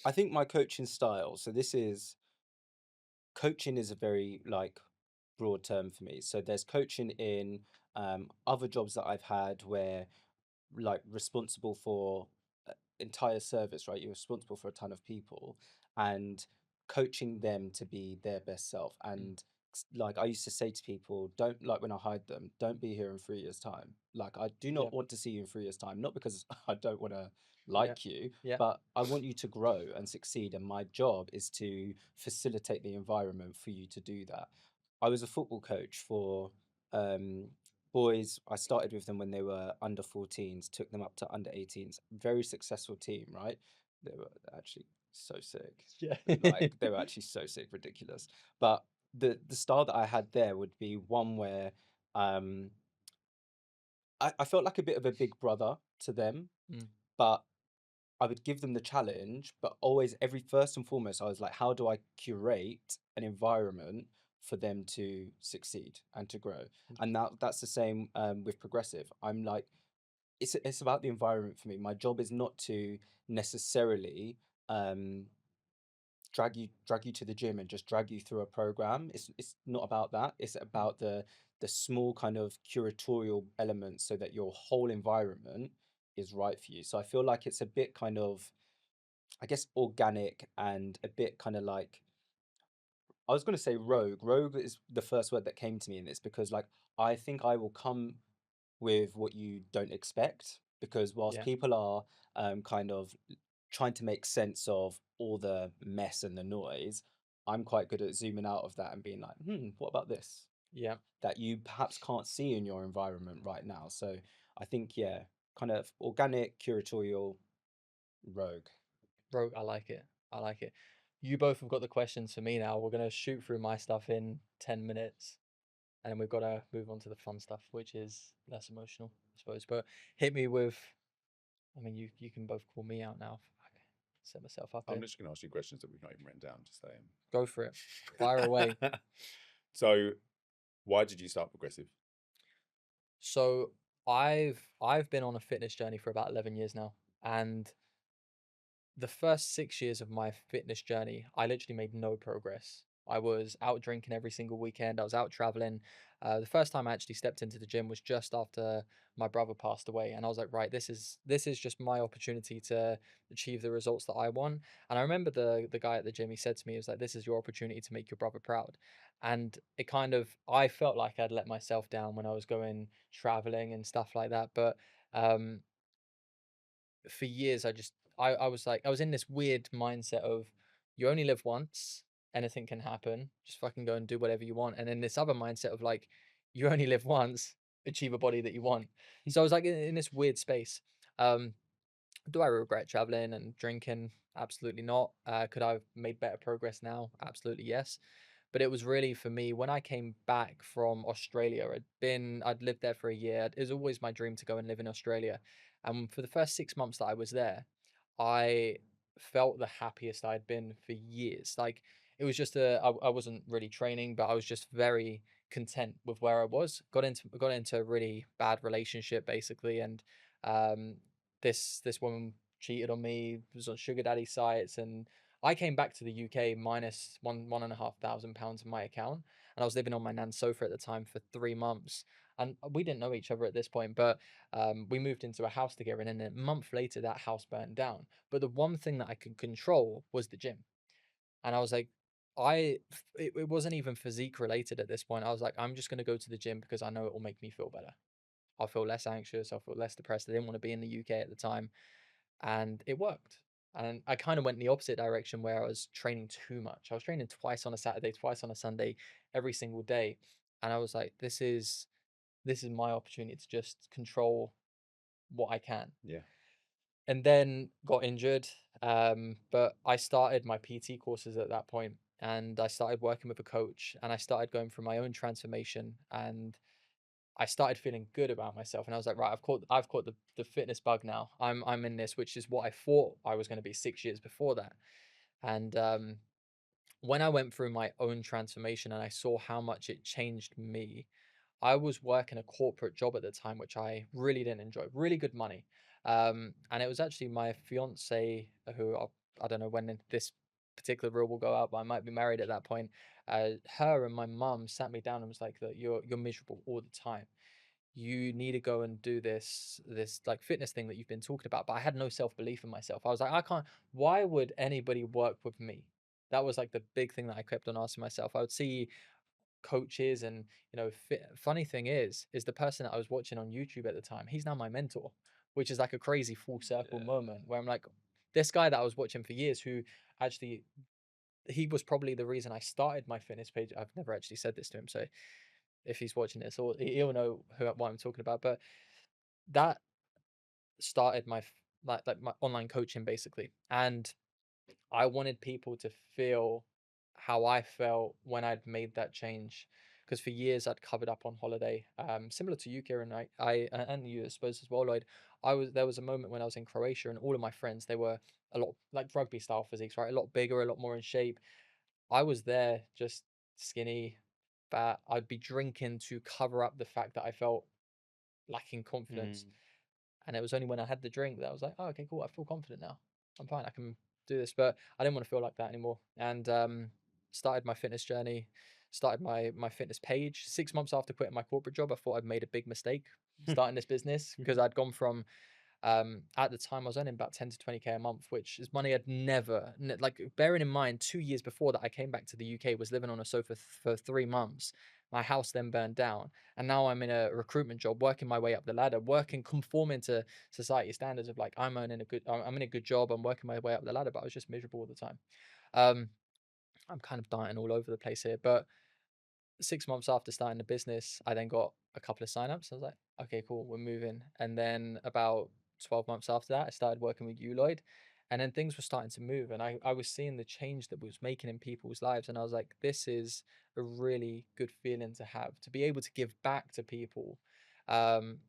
I think my coaching style, coaching is a very like broad term for me. So there's coaching in other jobs that I've had where like responsible for entire service, right? You're responsible for a ton of people and coaching them to be their best self. And like I used to say to people, don't, like when I hired them, don't be here in 3 years' time. Like I do not want to see you in 3 years' time, not because I don't want to like you, Yeah. but I want you to grow and succeed. And my job is to facilitate the environment for you to do that. I was a football coach for boys. I started with them when they were under 14s, took them up to under 18s. Very successful team, right? They were actually so sick. Yeah. Like they were actually so sick, ridiculous. But the style that I had there would be one where I felt like a bit of a big brother to them, but I would give them the challenge, but always every first and foremost, I was like, how do I curate an environment for them to succeed and to grow? And that's the same with progressive. I'm like, it's about the environment for me. My job is not to necessarily drag you to the gym and just drag you through a program. It's not about that. It's about the small kind of curatorial elements so that your whole environment is right for you. So I feel like it's a bit kind of, I guess, organic and a bit kind of like, I was going to say rogue. Rogue is the first word that came to me in this because like I think I will come with what you don't expect because whilst people are kind of trying to make sense of all the mess and the noise, I'm quite good at zooming out of that and being like, what about this? Yeah. That you perhaps can't see in your environment right now. So I think, yeah, kind of organic, curatorial, rogue. Bro, I like it. I like it. You both have got the questions for me now. We're gonna shoot through my stuff in 10 minutes, and then we've got to move on to the fun stuff, which is less emotional, I suppose. But hit me with, I mean, you can both call me out now. Okay, set myself up I'm here. just going to ask you questions that we've not even written down, just saying. Go for it. Fire away. So, why did you start progressive? So I've been on a fitness journey for about 11 years now, and the first 6 years of my fitness journey, I literally made no progress. I was out drinking every single weekend. I was out traveling. The first time I actually stepped into the gym was just after my brother passed away, and I was like, right, this is just my opportunity to achieve the results that I want. And I remember the guy at the gym. He said to me, he was like, "This is your opportunity to make your brother proud." And it kind of, I felt like I'd let myself down when I was going traveling and stuff like that. But um, for years I was like, I was in this weird mindset of, you only live once, anything can happen, just fucking go and do whatever you want. And then this other mindset of like, you only live once, achieve a body that you want. So I was like in this weird space. um do I regret traveling and drinking? Absolutely not. Could I have made better progress now? Absolutely yes. But it was really for me when I came back from Australia. I'd lived there for a year. It was always my dream to go and live in Australia. And for the first 6 months that I was there, I felt the happiest I'd been for years. Like, it was just I wasn't really training, but I was just very content with where I was. Got into a really bad relationship basically, and um, this woman cheated on me, was on sugar daddy sites, and I came back to the UK minus £1,500 in my account, and I was living on my nan's sofa at the time for 3 months. And we didn't know each other at this point, but we moved into a house together, and then a month later, that house burned down. But the one thing that I could control was the gym, and I was like, it wasn't even physique related at this point. I was like, I'm just gonna go to the gym because I know it will make me feel better. I'll feel less anxious. I'll feel less depressed. I didn't want to be in the UK at the time, and it worked. And I kind of went in the opposite direction where I was training too much. I was training twice on a Saturday, twice on a Sunday, every single day, and I was like, this is my opportunity to just control what I can. Yeah. And then got injured, but I started my PT courses at that point, and I started working with a coach, and I started going through my own transformation, and I started feeling good about myself, and I was like, right, I've caught the fitness bug now. I'm in this, which is what I thought I was going to be 6 years before that. And when I went through my own transformation and I saw how much it changed me, I was working a corporate job at the time, which I really didn't enjoy. Really good money, and it was actually my fiance who I don't know when this particular reel will go out, but I might be married at that point. Her and my mum sat me down and was like, "Look, you're miserable all the time. You need to go and do this like fitness thing that you've been talking about." But I had no self-belief in myself. I was like, I can't, why would anybody work with me? That was like the big thing that I kept on asking myself. I would see coaches, and funny thing is the person that I was watching on YouTube at the time, he's now my mentor, which is like a crazy full circle moment where I'm like, this guy that I was watching for years, who actually, he was probably the reason I started my fitness page. I've never actually said this to him, so if he's watching this, or he'll know what I'm talking about. But that started like my online coaching basically, and I wanted people to feel how I felt when I'd made that change. Because for years I'd covered up on holiday, similar to you, Kieran. And you, I suppose, as well, Lloyd. There was a moment when I was in Croatia, and all of my friends, they were a lot like rugby style physiques, right? A lot bigger, a lot more in shape. I was there just skinny, fat. I'd be drinking to cover up the fact that I felt lacking confidence. Mm. And it was only when I had the drink that I was like, oh, okay, cool. I feel confident now. I'm fine. I can do this. But I didn't want to feel like that anymore. And started my fitness journey, started my fitness page. 6 months after quitting my corporate job, I thought I'd made a big mistake starting this business, because I'd gone from, at the time I was earning about 10 to 20K a month, which is money I'd like, bearing in mind 2 years before that I came back to the UK, was living on a sofa for 3 months. My house then burned down, and now I'm in a recruitment job, working my way up the ladder, conforming to society standards of like, I'm in a good job, I'm working my way up the ladder, but I was just miserable all the time. Um, I'm kind of dying all over the place here, but 6 months after starting the business, I then got a couple of signups. I was like, okay, cool, we're moving. And then about 12 months after that, I started working with you, Lloyd. And then things were starting to move. And I was seeing the change that was making in people's lives. And I was like, this is a really good feeling to have, to be able to give back to people, um,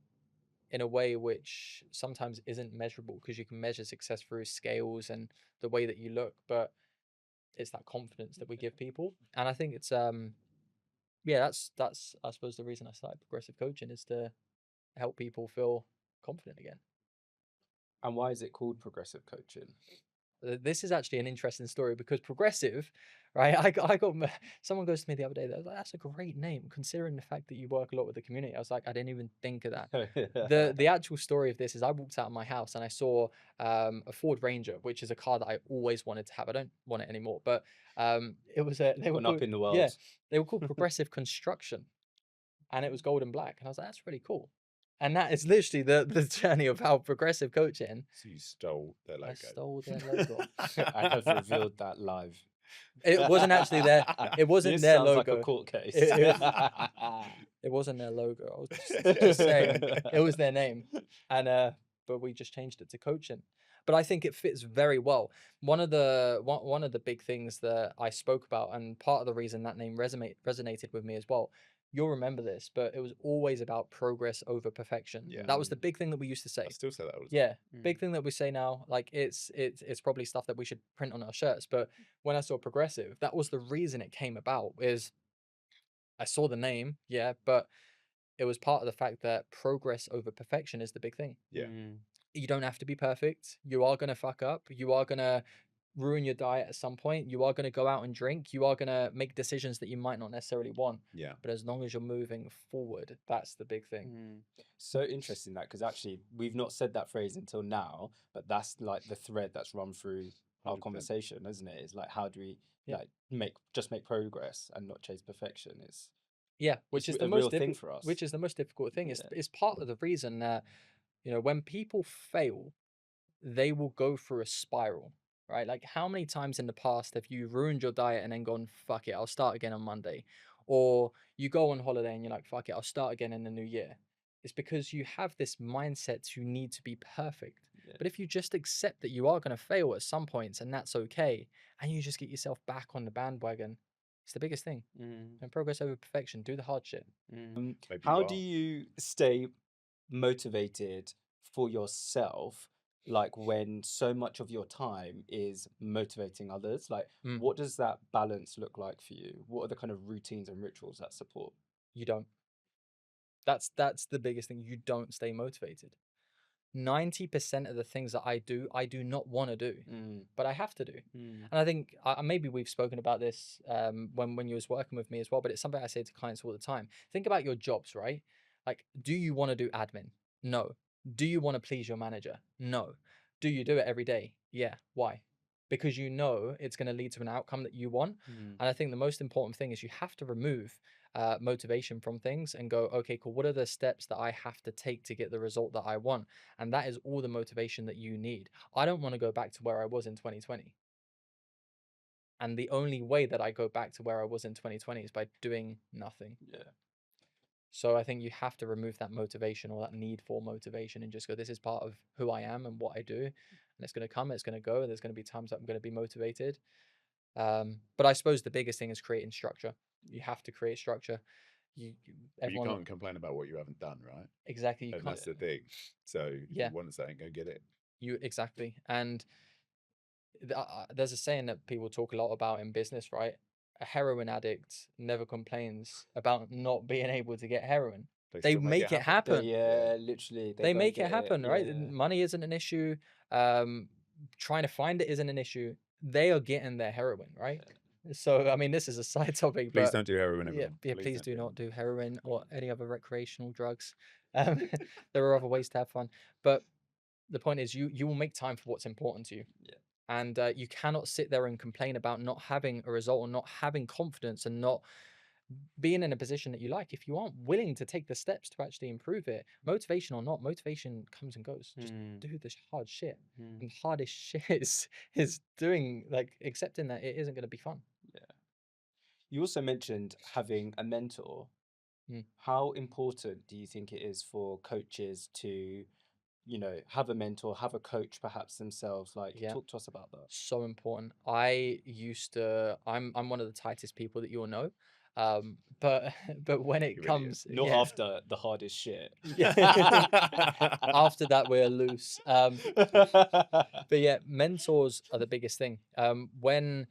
in a way which sometimes isn't measurable, because you can measure success through scales and the way that you look. But it's that confidence that we give people. And I think it's, yeah, that's I suppose the reason I started progressive coaching is to help people feel confident again. And why is it called progressive coaching? This is actually an interesting story because progressive, right? I got someone goes to me the other day. They was like, "That's a great name, considering the fact that you work a lot with the community." I was like, I didn't even think of that. The actual story of this is I walked out of my house and I saw a Ford Ranger, which is a car that I always wanted to have. I don't want it anymore, but it was they were Gone called, up in the world. yeah, they were called Progressive Construction, and it was gold and black, and I was like, that's really cool. And that is literally the journey of how progressive coaching. So you stole their logo. I stole their logo. I have revealed that live. It wasn't actually their. It wasn't This their sounds logo. like a court case. It wasn't their logo. I was just saying it was their name, and but we just changed it to coaching. But I think it fits very well. One of the big things that I spoke about, and part of the reason that name resonated with me as well. You'll remember this, but it was always about progress over perfection. Yeah. That was the big thing that we used to say. I still say that all the time. Yeah, big thing that we say now. Like it's probably stuff that we should print on our shirts. But when I saw progressive, that was the reason it came about. Is I saw the name, yeah, but it was part of the fact that progress over perfection is the big thing. Yeah. You don't have to be perfect. You are gonna fuck up. You are gonna ruin your diet at some point. You are going to go out and drink. You are going to make decisions that you might not necessarily want. Yeah. But as long as you're moving forward, that's the big thing. So interesting that, because actually we've not said that phrase until now, but that's like the thread that's run through our 100%. conversation, isn't it? It's like, how do we like make progress and not chase perfection? It's which is the most thing for us. Which is the most difficult thing. It's part of the reason that, you know, when people fail, they will go through a spiral. Right? Like, how many times in the past have you ruined your diet and then gone, fuck it, I'll start again on Monday? Or you go on holiday and you're like, fuck it, I'll start again in the new year. It's because you have this mindset to need to be perfect. Yeah. But if you just accept that you are going to fail at some points and that's okay, and you just get yourself back on the bandwagon, it's the biggest thing. And progress over perfection. Do the hard shit. How do you stay motivated for yourself, like when so much of your time is motivating others? Like, what does that balance look like for you? What are the kind of routines and rituals that support? You don't. That's the biggest thing. You don't stay motivated. 90% of the things that I do not want to do, but I have to do. And I think maybe we've spoken about this when you was working with me as well, but it's something I say to clients all the time. Think about your jobs, right? Like, do you want to do admin? No. Do you want to please your manager? No. Do you do it every day? Yeah. Why? Because you know it's going to lead to an outcome that you want. And I think the most important thing is you have to remove motivation from things and go, okay, cool. What are the steps that I have to take to get the result that I want? And that is all the motivation that you need. I don't want to go back to where I was in 2020. And the only way that I go back to where I was in 2020 is by doing nothing. Yeah. So I think you have to remove that motivation or that need for motivation and just go, this is part of who I am and what I do. And it's going to come, it's going to go. There's going to be times that I'm going to be motivated. But I suppose the biggest thing is creating structure. You have to create structure. You can't complain about what you haven't done, right? Exactly. And that's the thing. So if you want something, go get it. Exactly. And there's a saying that people talk a lot about in business, right? A heroin addict never complains about not being able to get heroin. They make it happen. Literally. They make it happen, right? Money isn't an issue. Trying to find it isn't an issue. They are getting their heroin, right? So, I mean, this is a side topic. Please don't do heroin, everyone. Please do not do heroin or any other recreational drugs. There are other ways to have fun. But the point is, you will make time for what's important to you. Yeah. And you cannot sit there and complain about not having a result or not having confidence and not being in a position that you like. If you aren't willing to take the steps to actually improve it, motivation or not, motivation comes and goes. Just do this hard shit. And hardest shit is doing, like, accepting that it isn't going to be fun. Yeah. You also mentioned having a mentor. How important do you think it is for coaches to, you know, have a mentor, have a coach perhaps themselves? Like, talk to us about that. So important. I'm one of the tightest people that you'll know. But when it comes, not after the hardest shit. After that we're loose. But yeah, mentors are the biggest thing. When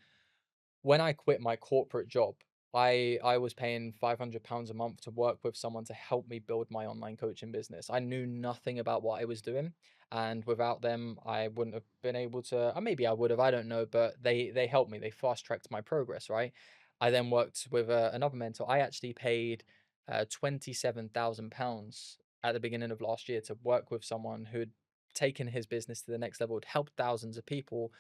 I quit my corporate job, I was paying £500 a month to work with someone to help me build my online coaching business. I knew nothing about what I was doing, and without them, I wouldn't have been able to. Maybe I would have, I don't know, but they helped me. They fast tracked my progress. Right. I then worked with another mentor. I actually paid £27,000 at the beginning of last year to work with someone who'd taken his business to the next level, had helped thousands of people.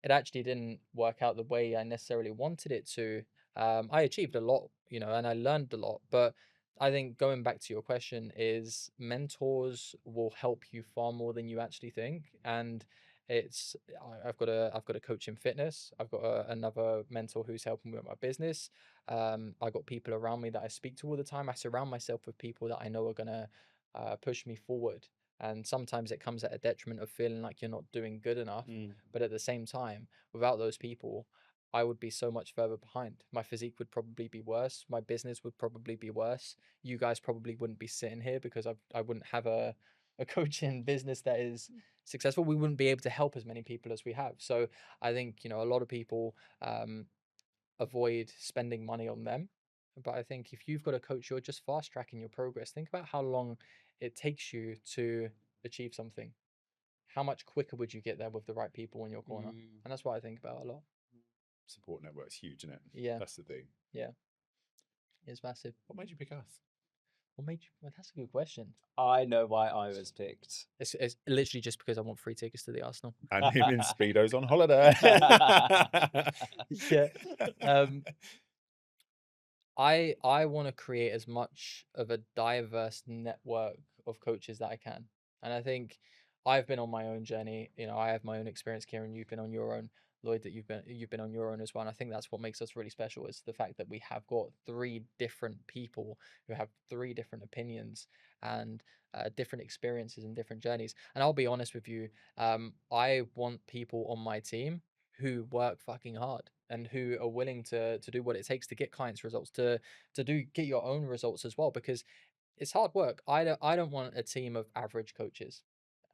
It actually didn't work out the way I necessarily wanted it to. I achieved a lot, and I learned a lot. But I think going back to your question is mentors will help you far more than you actually think. And I've got a coach in fitness. I've got another mentor who's helping me with my business. I got people around me that I speak to all the time. I surround myself with people that I know are gonna push me forward. And sometimes it comes at a detriment of feeling like you're not doing good enough. But at the same time, without those people, I would be so much further behind. My physique would probably be worse. My business would probably be worse. You guys probably wouldn't be sitting here because I wouldn't have a coaching business that is successful. We wouldn't be able to help as many people as we have. So I think, a lot of people avoid spending money on them. But I think if you've got a coach, you're just fast tracking your progress. Think about how long it takes you to achieve something. How much quicker would you get there with the right people in your corner? And that's what I think about a lot. Support network's huge, isn't it? Yeah. That's the thing. Yeah. It's massive. What made you pick us? Well, that's a good question. I know why I was picked. It's literally just because I want free tickets to the Arsenal. And him in speedos on holiday. Yeah. I want to create as much of a diverse network of coaches that I can. And I think I've been on my own journey. I have my own experience. Kieran, you've been on your own. Lloyd, that you've been on your own as well. And I think that's what makes us really special, is the fact that we have got three different people who have three different opinions and different experiences and different journeys. And I'll be honest with you, I want people on my team who work fucking hard and who are willing to do what it takes to get clients results, to get your own results as well, because it's hard work. I don't want a team of average coaches,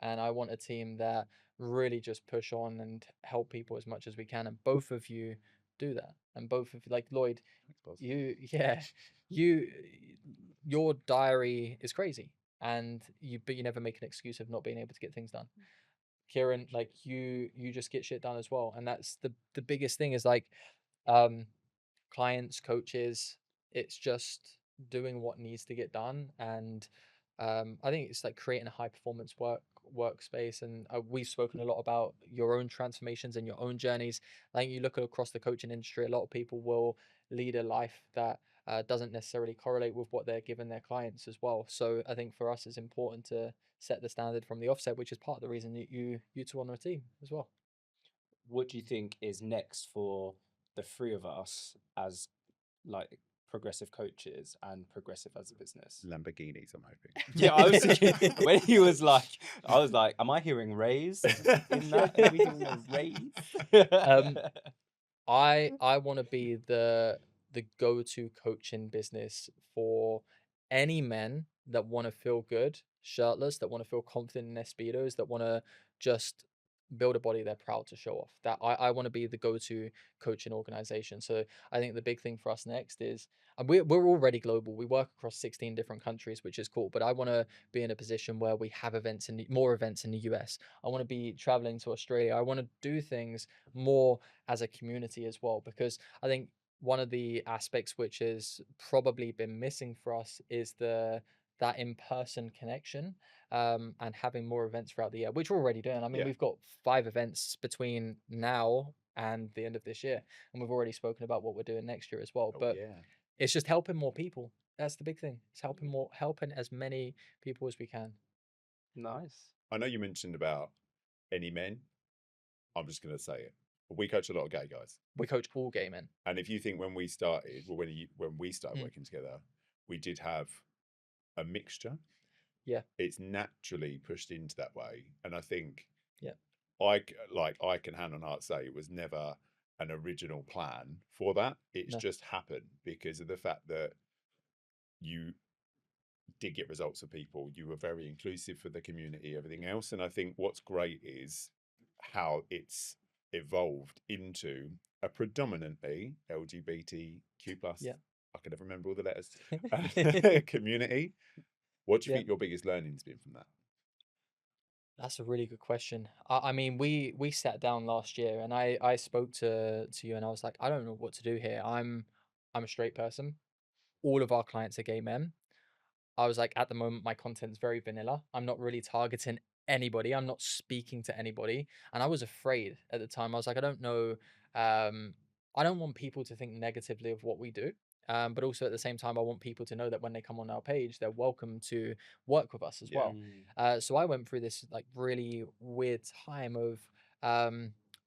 and I want a team that really just push on and help people as much as we can. And both of you do that. And both of you, like Lloyd, you your diary is crazy, but you never make an excuse of not being able to get things done. Kieran, like you just get shit done as well. And that's the biggest thing, is like clients, coaches, it's just doing what needs to get done. And I think it's like creating a high performance workspace. And we've spoken a lot about your own transformations and your own journeys. I think you look across the coaching industry, a lot of people will lead a life that doesn't necessarily correlate with what they're giving their clients as well. So I think for us, it's important to set the standard from the offset, which is part of the reason that you two on the team as well. What do you think is next for the three of us as like progressive coaches and progressive as a business? Lamborghinis, I'm hoping. Yeah, I was thinking when he was like, I was like, am I hearing raise in that? Are we doing a raise? I want to be the go-to coaching business for any men that want to feel good shirtless, that want to feel confident in their speedos, that want to just build a body they're proud to show off. That I want to be the go-to coaching organization. So I think the big thing for us next is, and we're already global. We work across 16 different countries, which is cool. But I want to be in a position where we have more events in the US. I want to be traveling to Australia. I want to do things more as a community as well, because I think one of the aspects which has probably been missing for us is that in-person connection, and having more events throughout the year, which we're already doing. I mean, we've got 5 events between now and the end of this year, and we've already spoken about what we're doing next year as well. But it's just helping more people. That's the big thing. It's helping as many people as we can. Nice. I know you mentioned about any men. I'm just going to say it. We coach a lot of gay guys. We coach all gay men. And if you think when we started, well, when we started working together, we did have a mixture. Yeah. It's naturally pushed into that way. And I think, yeah, I can hand on heart say it was never an original plan for that. It's just happened because of the fact that you did get results for people. You were very inclusive for the community, everything else. And I think what's great is how it's evolved into a predominantly LGBTQ plus. Yeah. I can never remember all the letters. Community. What do you think your biggest learning's been from that? That's a really good question. I mean, we sat down last year, and I spoke to you, and I was like, I don't know what to do here. I'm a straight person. All of our clients are gay men. I was like, at the moment, my content's very vanilla. I'm not really targeting anybody. I'm not speaking to anybody. And I was afraid at the time. I was like, I don't know. Um, I don't want people to think negatively of what we do. But also at the same time, I want people to know that when they come on our page, they're welcome to work with us as well. So I went through this like really weird time of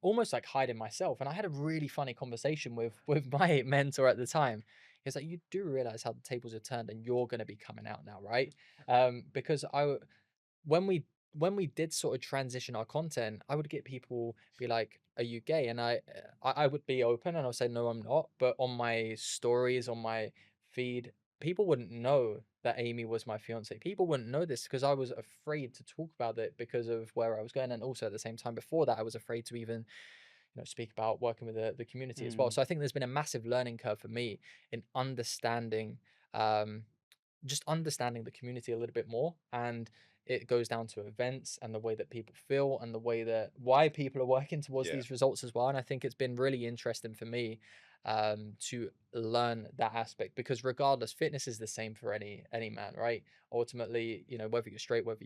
almost like hiding myself. And I had a really funny conversation with my mentor at the time. It's like, you do realize how the tables have turned, and you're going to be coming out now, right? Because when we did sort of transition our content, I would get people be like, "Are you gay?" And I would be open and I'll say, "No, I'm not." But on my stories, on my feed, people wouldn't know that Amy was my fiance. People wouldn't know this because I was afraid to talk about it because of where I was going, and also at the same time before that, I was afraid to even speak about working with the community as well. So I think there's been a massive learning curve for me in understanding um, just understanding the community a little bit more. And it goes down to events and the way that people feel and the way that why people are working towards these results as well. And I think it's been really interesting for me to learn that aspect, because regardless, fitness is the same for any man, right? Ultimately, whether you're straight, whether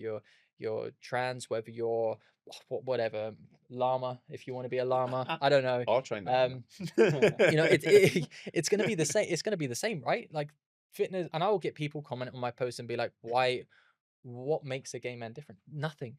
you're trans, whether you're whatever, llama, if you want to be a llama, I don't know. I'll train them. It's gonna be the same. It's gonna be the same, right? Like fitness, and I will get people comment on my post and be like, what makes a gay man different? Nothing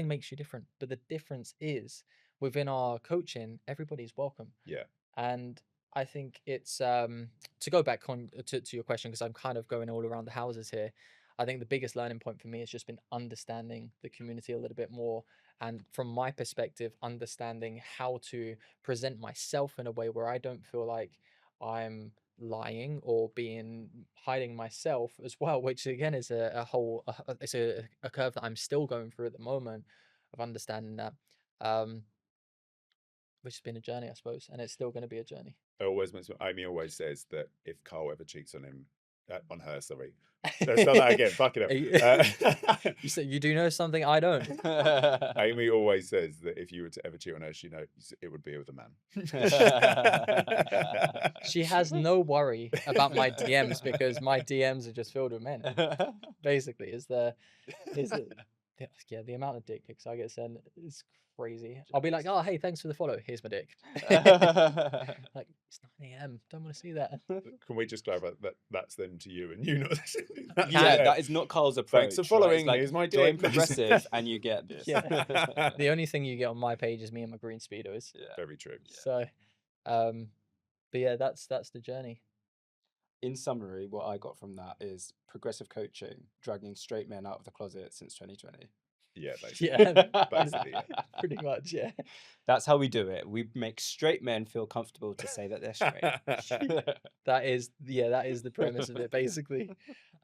makes you different. But the difference is within our coaching, everybody's welcome. Yeah. And I think it's to go back on to your question, because I'm kind of going all around the houses here. I think the biggest learning point for me has just been understanding the community a little bit more, and from my perspective, understanding how to present myself in a way where I don't feel like I'm lying or being hiding myself as well, which again is a whole it's a curve that I'm still going through at the moment of understanding that, which has been a journey, I suppose, and it's still going to be a journey. Amy always says that if Carl ever cheats on him, on her, sorry. Let's start that again. Fuck it up. You say you do know something I don't. Amy always says that if you were to ever cheat on her, she knows it would be with a man. She has no worry about my DMs because my DMs are just filled with men. Basically, the amount of dick pics I get sent is crazy. I'll be like, oh, hey, thanks for the follow. Here's my dick. Like, it's 9 a.m. Don't want to see that. Can we just clarify that that's them to you and you not? That is not Carl's approach. Thanks for following. Right? Here's my dick. Join progressive and you get this. Yeah. The only thing you get on my page is me and my green speedos. Yeah. Very true. So, but yeah, that's the journey. In summary, what I got from that is progressive coaching, dragging straight men out of the closet since 2020. Yeah, basically. Yeah, basically, yeah. Pretty much, yeah. That's how we do it. We make straight men feel comfortable to say that they're straight. That is the premise of it, basically.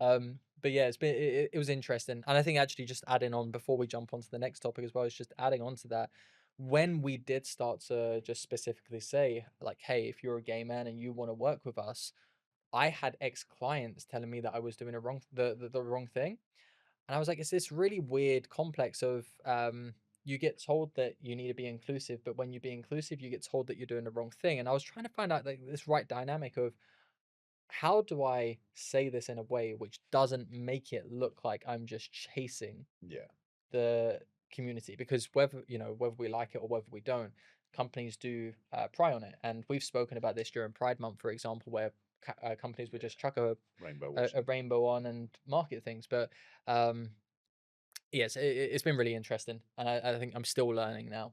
But yeah, it was interesting, and I think actually just adding on before we jump onto the next topic as well, is just adding on to that. When we did start to just specifically say like, hey, if you're a gay man and you want to work with us, I had ex-clients telling me that I was doing the wrong thing. And I was like, it's this really weird complex of you get told that you need to be inclusive, but when you be inclusive, you get told that you're doing the wrong thing. And I was trying to find out like this right dynamic of how do I say this in a way which doesn't make it look like I'm just chasing the community, because whether we like it or whether we don't, companies do pry on it. And we've spoken about this during Pride Month, for example, where companies would just chuck a rainbow on and market things. But yes, it's been really interesting, and I think I'm still learning now.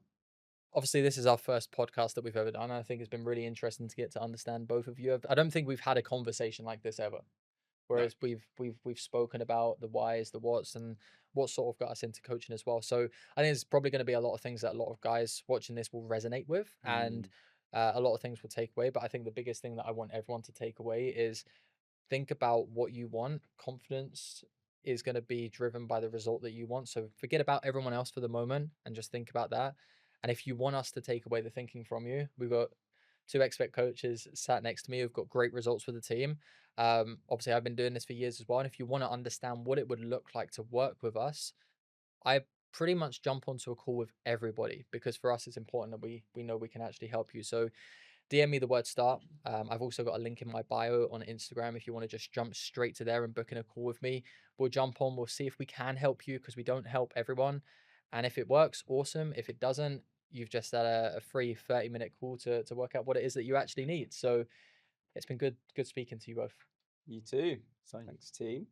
Obviously, this is our first podcast that we've ever done, and I think it's been really interesting to get to understand both of you. I don't think we've had a conversation like this ever. Whereas we've spoken about the whys, the whats, and what sort of got us into coaching as well. So I think there's probably going to be a lot of things that a lot of guys watching this will resonate with, and a lot of things will take away. But I think the biggest thing that I want everyone to take away is think about what you want. Confidence is going to be driven by the result that you want. So forget about everyone else for the moment and just think about that. And if you want us to take away the thinking from you, we've got 2 expert coaches sat next to me who've got great results with the team. Obviously, I've been doing this for years as well. And if you want to understand what it would look like to work with us, I pretty much jump onto a call with everybody, because for us, it's important that we know we can actually help you. So DM me the word start. I've also got a link in my bio on Instagram if you want to just jump straight to there and book in a call with me. We'll jump on, we'll see if we can help you, because we don't help everyone. And if it works, awesome. If it doesn't, you've just had a free 30-minute call to work out what it is that you actually need. So it's been good speaking to you both. You too. Thanks, team.